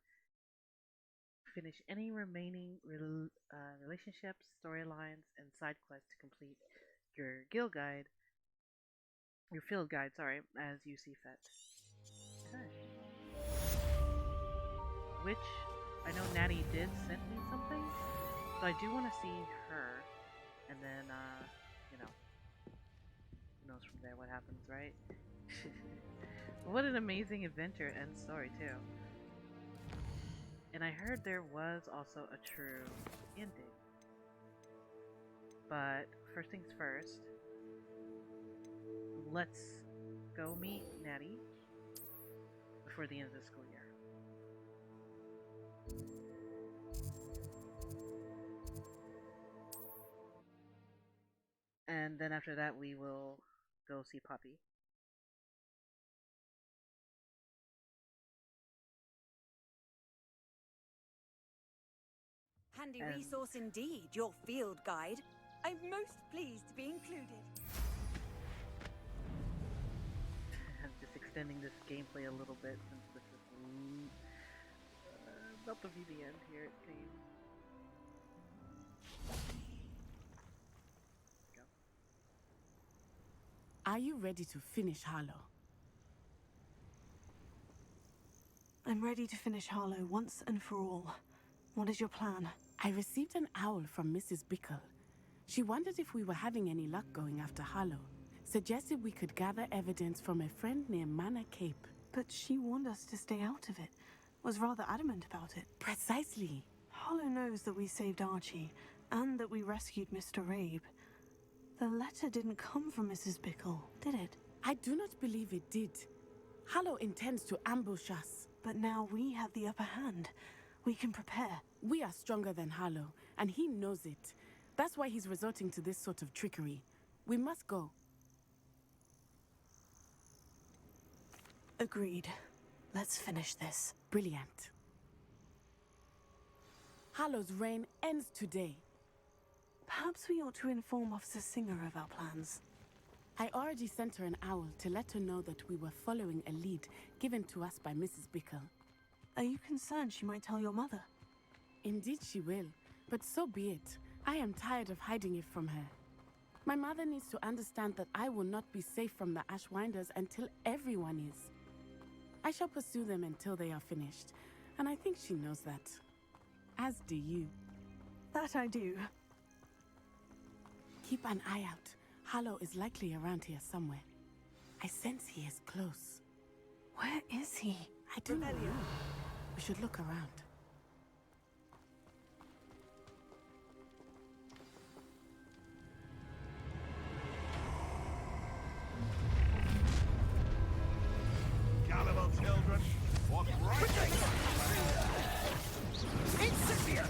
finish any remaining relationships, storylines, and side quests to complete your field guide, as you see fit. Okay. Which I know Natty did send me something, so I do want to see her, and then who knows from there what happens, right? What an amazing adventure and story too. And I heard there was also a true ending. But first things first, let's go meet Natty before the end of the school year. And then after that, we will go see Poppy. Handy resource indeed, your field guide. I'm most pleased to be included. I'm just extending this gameplay a little bit since this is about to be the end here, it seems. Go. Are you ready to finish Harlow? I'm ready to finish Harlow once and for all. What is your plan? I received an owl from Mrs. Bickle. She wondered if we were having any luck going after Harlow. Suggested we could gather evidence from a friend near Manor Cape. But she warned us to stay out of it. Was rather adamant about it. Precisely. Harlow knows that we saved Archie, and that we rescued Mr. Rabe. The letter didn't come from Mrs. Bickle, did it? I do not believe it did. Harlow intends to ambush us. But now we have the upper hand. We can prepare. We are stronger than Harlow, and he knows it. That's why he's resorting to this sort of trickery. We must go. Agreed. Let's finish this. Brilliant. Harlow's reign ends today. Perhaps we ought to inform Officer Singer of our plans. I already sent her an owl to let her know that we were following a lead given to us by Mrs. Bickle. Are you concerned she might tell your mother? Indeed she will, but so be it. I am tired of hiding it from her. My mother needs to understand that I will not be safe from the Ashwinders until everyone is. I shall pursue them until they are finished, and I think she knows that. As do you. That I do. Keep an eye out. Harlow is likely around here somewhere. I sense he is close. Where is he? I do not know. We should look around. Gullible children, what right? Incendiary!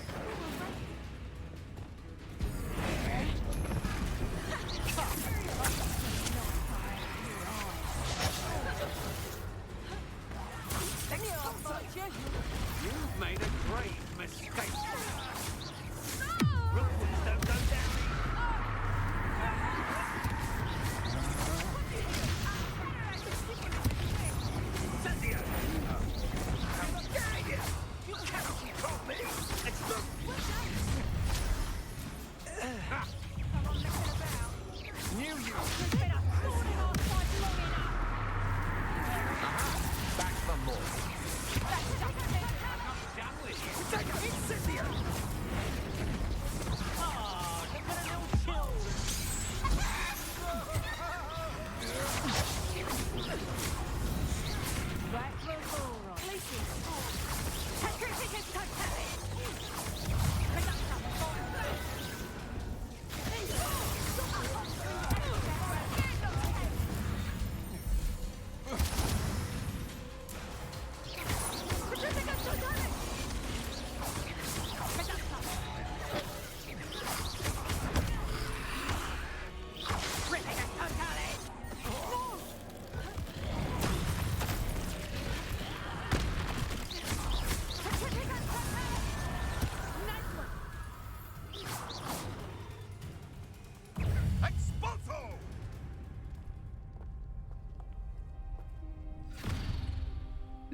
You've made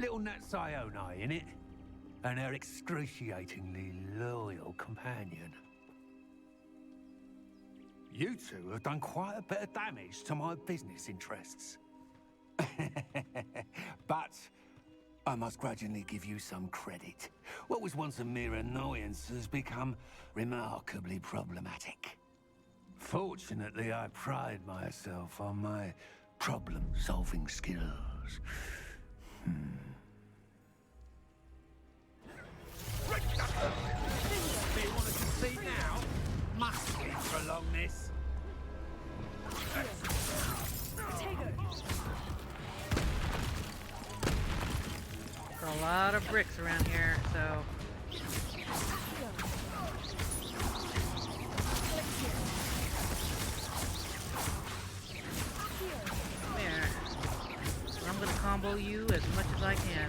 little Natsione in it, and her excruciatingly loyal companion. You two have done quite a bit of damage to my business interests. But I must grudgingly give you some credit. What was once a mere annoyance has become remarkably problematic. Fortunately, I pride myself on my problem-solving skills. They want to concede now? Must we prolong this? Got a lot of bricks around here, so. There. I'm gonna combo you as much as I can.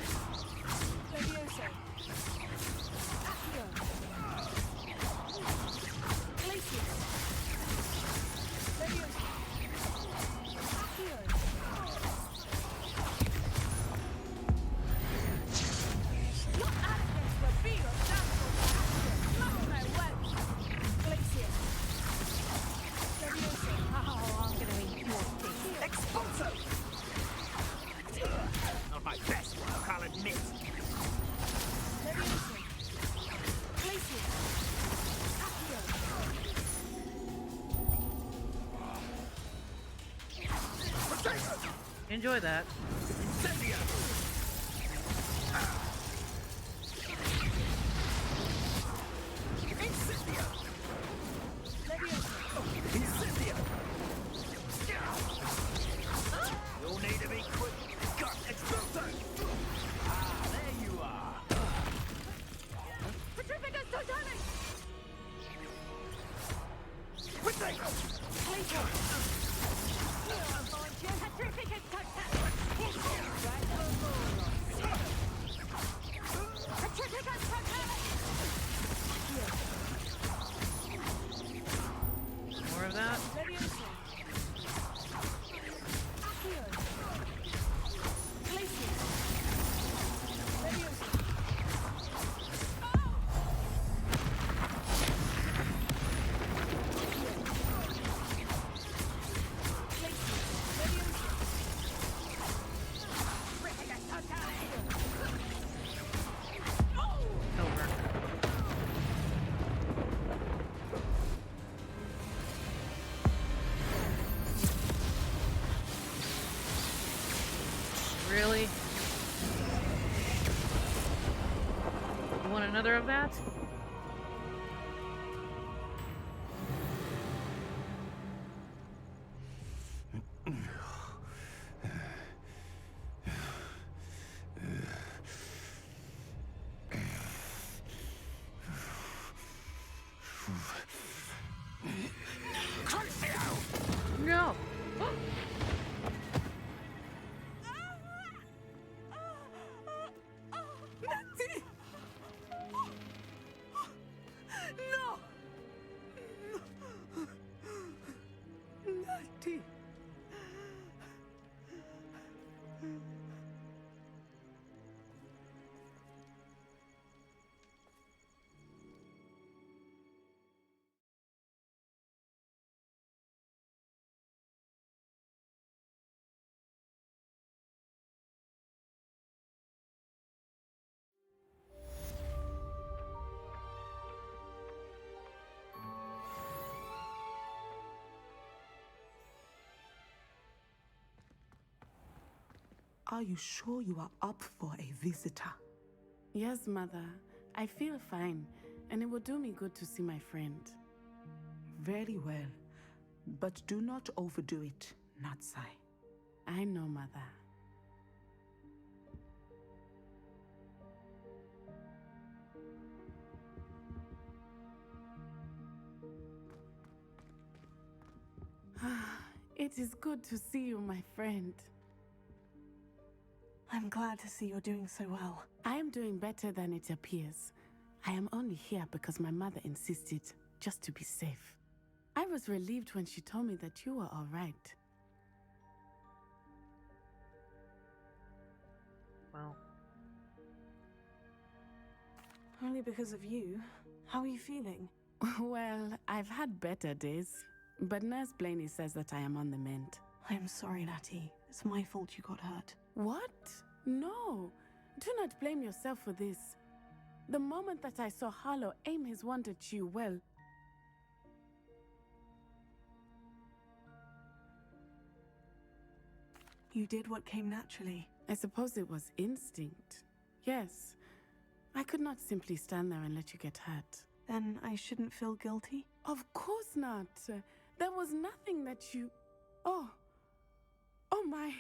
Not my best work, I'll admit. Enjoy that. You'll need to be quick. Got explosion! Ah, there you are. Petrificus Totale! Petrificus Totale! Petrificus Totale! More of that. Over. Really? You want another of that? No! Natty! No! Natty! Are you sure you are up for a visitor? Yes, Mother. I feel fine, and it will do me good to see my friend. Very well. But do not overdo it, Natsai. I know, Mother. It is good to see you, my friend. I'm glad to see you're doing so well. I am doing better than it appears. I am only here because my mother insisted, just to be safe. I was relieved when she told me that you were all right. Well, Only because of you. How are you feeling? Well, I've had better days. But Nurse Blaney says that I am on the mend. I'm sorry, Natty. It's my fault you got hurt. What? No. Do not blame yourself for this. The moment that I saw Harlow aim his wand at you, well... You did what came naturally. I suppose it was instinct. Yes. I could not simply stand there and let you get hurt. Then I shouldn't feel guilty? Of course not. There was nothing that you... Oh. Oh my.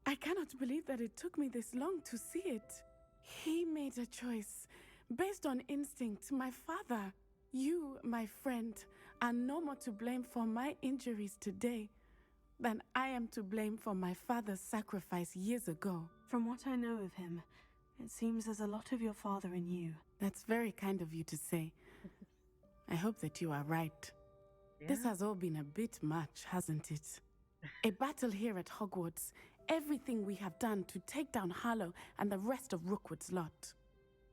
I cannot believe that it took me this long to see it. He made a choice based on instinct. My father, you, my friend, are no more to blame for my injuries today than I am to blame for my father's sacrifice years ago. From what I know of him, it seems there's a lot of your father in you. That's very kind of you to say. I hope that you are right. Yeah. This has all been a bit much, hasn't it? A battle here at Hogwarts. Everything we have done to take down Harlow and the rest of Rookwood's lot.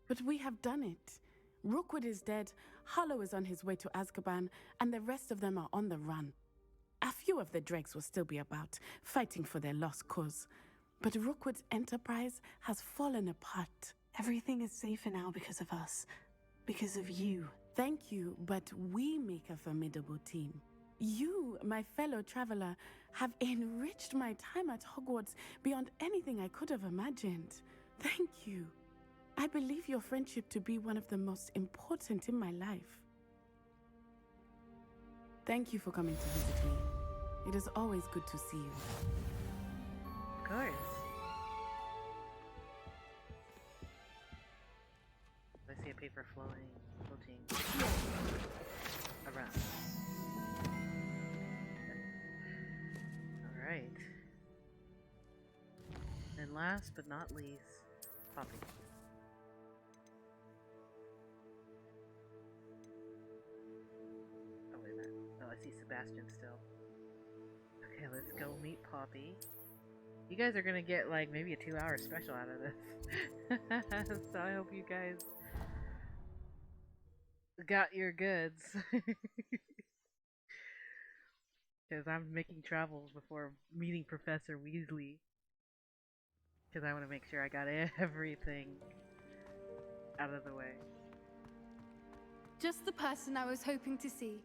But we have done it. Rookwood is dead, Harlow is on his way to Azkaban, and the rest of them are on the run. A few of the dregs will still be about, fighting for their lost cause. But Rookwood's enterprise has fallen apart. Everything is safer now because of us. Because of you. Thank you, but we make a formidable team. You, my fellow traveler, have enriched my time at Hogwarts beyond anything I could have imagined. Thank you. I believe your friendship to be one of the most important in my life. Thank you for coming to visit me. It is always good to see you. Of course. I see a paper floating around. Alright. And last but not least, Poppy. Oh, wait a minute. Oh, I see Sebastian still. Okay, let's go meet Poppy. You guys are gonna get like maybe a 2-hour special out of this. So I hope you guys got your goods. Because I'm making travels before meeting Professor Weasley. Because I want to make sure I got everything out of the way. Just the person I was hoping to see.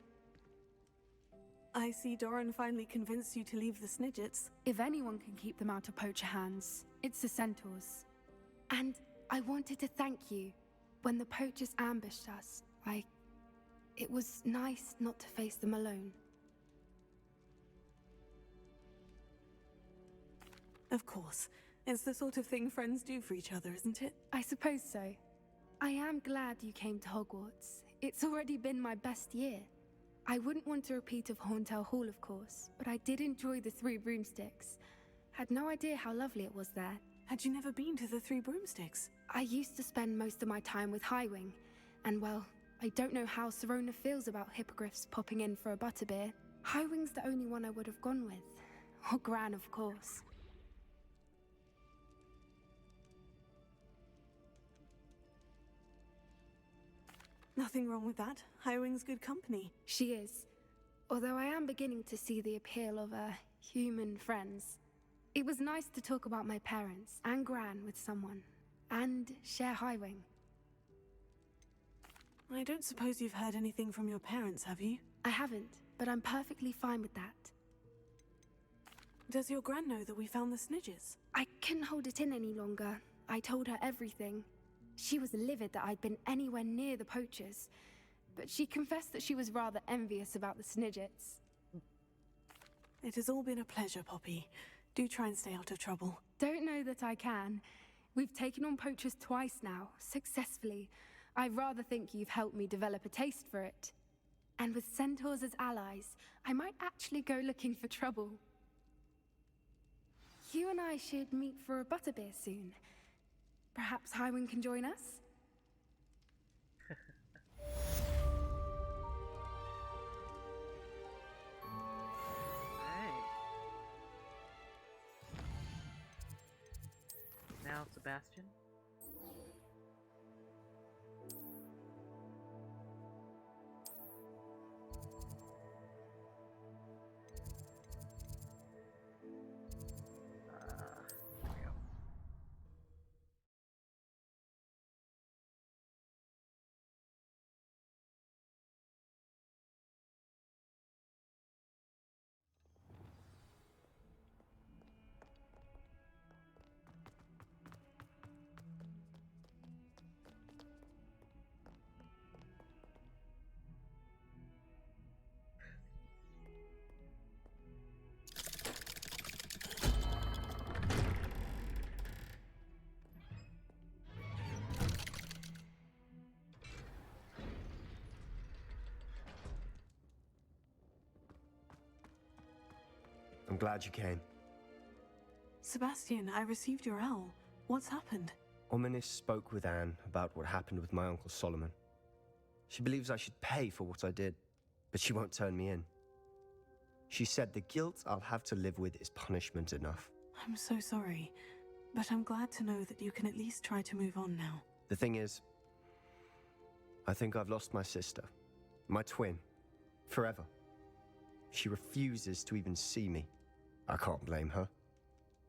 I see Doran finally convinced you to leave the Snidgets. If anyone can keep them out of poacher hands, it's the Centaurs. And I wanted to thank you. When the poachers ambushed us, it was nice not to face them alone. Of course. It's the sort of thing friends do for each other, isn't it? I suppose so. I am glad you came to Hogwarts. It's already been my best year. I wouldn't want a repeat of Horntail Hall, of course, but I did enjoy the Three Broomsticks. Had no idea how lovely it was there. Had you never been to the Three Broomsticks? I used to spend most of my time with Highwing, and well, I don't know how Serona feels about hippogriffs popping in for a butterbeer. Highwing's the only one I would have gone with. Or Gran, of course. Nothing wrong with that. Highwing's good company. She is. Although I am beginning to see the appeal of human friends. It was nice to talk about my parents and Gran with someone. And share Highwing. I don't suppose you've heard anything from your parents, have you? I haven't, but I'm perfectly fine with that. Does your Gran know that we found the Snidgets? I couldn't hold it in any longer. I told her everything. She was livid that I'd been anywhere near the poachers, but she confessed that she was rather envious about the Snidgets. It has all been a pleasure, Poppy. Do try and stay out of trouble. Don't know that I can. We've taken on poachers twice now, successfully. I rather think you've helped me develop a taste for it. And with centaurs as allies, I might actually go looking for trouble. You and I should meet for a butterbeer soon. Perhaps Highwing can join us? Alright. Now, Sebastian. glad you came. Sebastian, I received your owl. What's happened? Ominis spoke with Anne about what happened with my Uncle Solomon. She believes I should pay for what I did, but she won't turn me in. She said the guilt I'll have to live with is punishment enough. I'm so sorry, but I'm glad to know that you can at least try to move on now. The thing is, I think I've lost my sister, my twin, forever. She refuses to even see me. I can't blame her.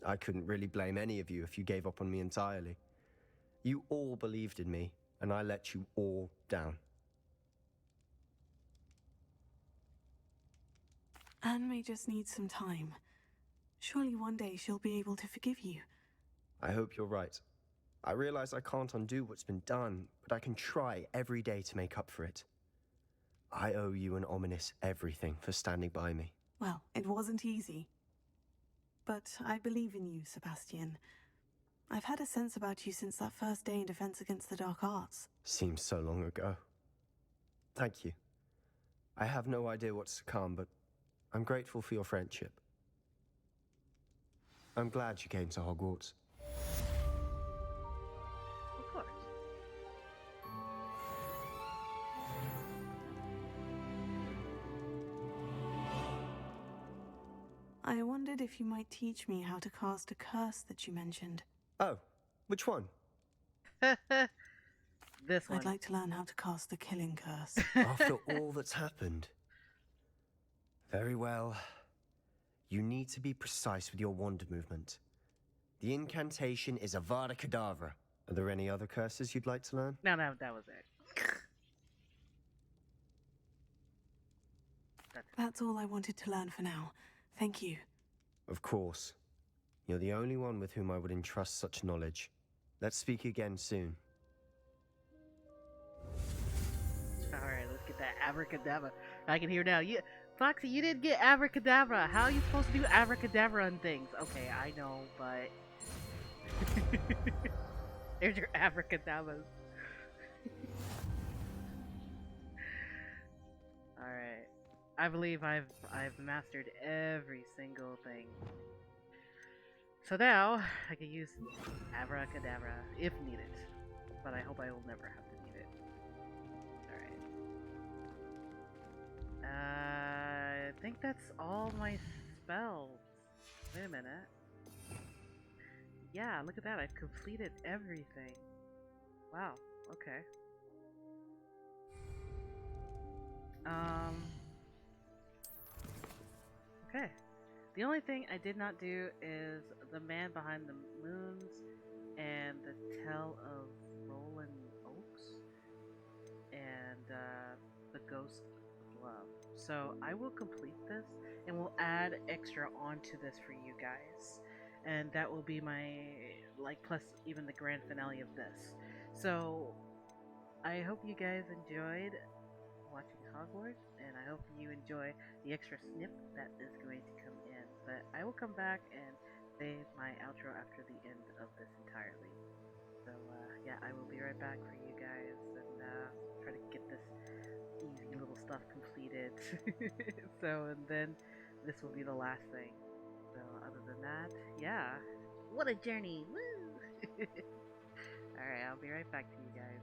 I couldn't really blame any of you if you gave up on me entirely. You all believed in me, and I let you all down. Anne may just need some time. Surely one day she'll be able to forgive you. I hope you're right. I realize I can't undo what's been done, but I can try every day to make up for it. I owe you and Ominis everything for standing by me. Well, it wasn't easy. But I believe in you, Sebastian. I've had a sense about you since that first day in Defense Against the Dark Arts. Seems so long ago. Thank you. I have no idea what's to come, but I'm grateful for your friendship. I'm glad you came to Hogwarts. Of course. I wondered if you might teach me how to cast a curse that you mentioned. Oh, which one? This one. I'd like to learn how to cast the killing curse. After all that's happened. Very well. You need to be precise with your wand movement. The incantation is Avada Kedavra. Are there any other curses you'd like to learn? No, that was it. That's all I wanted to learn for now. Thank you. Of course. You're the only one with whom I would entrust such knowledge. Let's speak again soon. Alright, let's get that abracadabra. I can hear now. Foxy, you didn't get abracadabra. How are you supposed to do abracadabra on things? Okay, I know, but... There's your abracadabras. Alright. I believe I've mastered every single thing. So now, I can use abracadabra if needed. But I hope I will never have to need it. Alright. I think that's all my spells. Wait a minute. Yeah, look at that. I've completed everything. Wow. Okay. Okay. The only thing I did not do is the Man Behind the Moons and the Tale of Roland Oaks and the Ghost of Love. So I will complete this and we'll add extra onto this for you guys. And that will be my, plus even the grand finale of this. So I hope you guys enjoyed watching Hogwarts, and I hope you enjoy the extra snip that is going to come in. But I will come back and say my outro after the end of this entirely. So yeah, I will be right back for you guys, and try to get this easy little stuff completed. So, and then this will be the last thing. So other than that, yeah, what a journey! Woo! Alright, I'll be right back to you guys.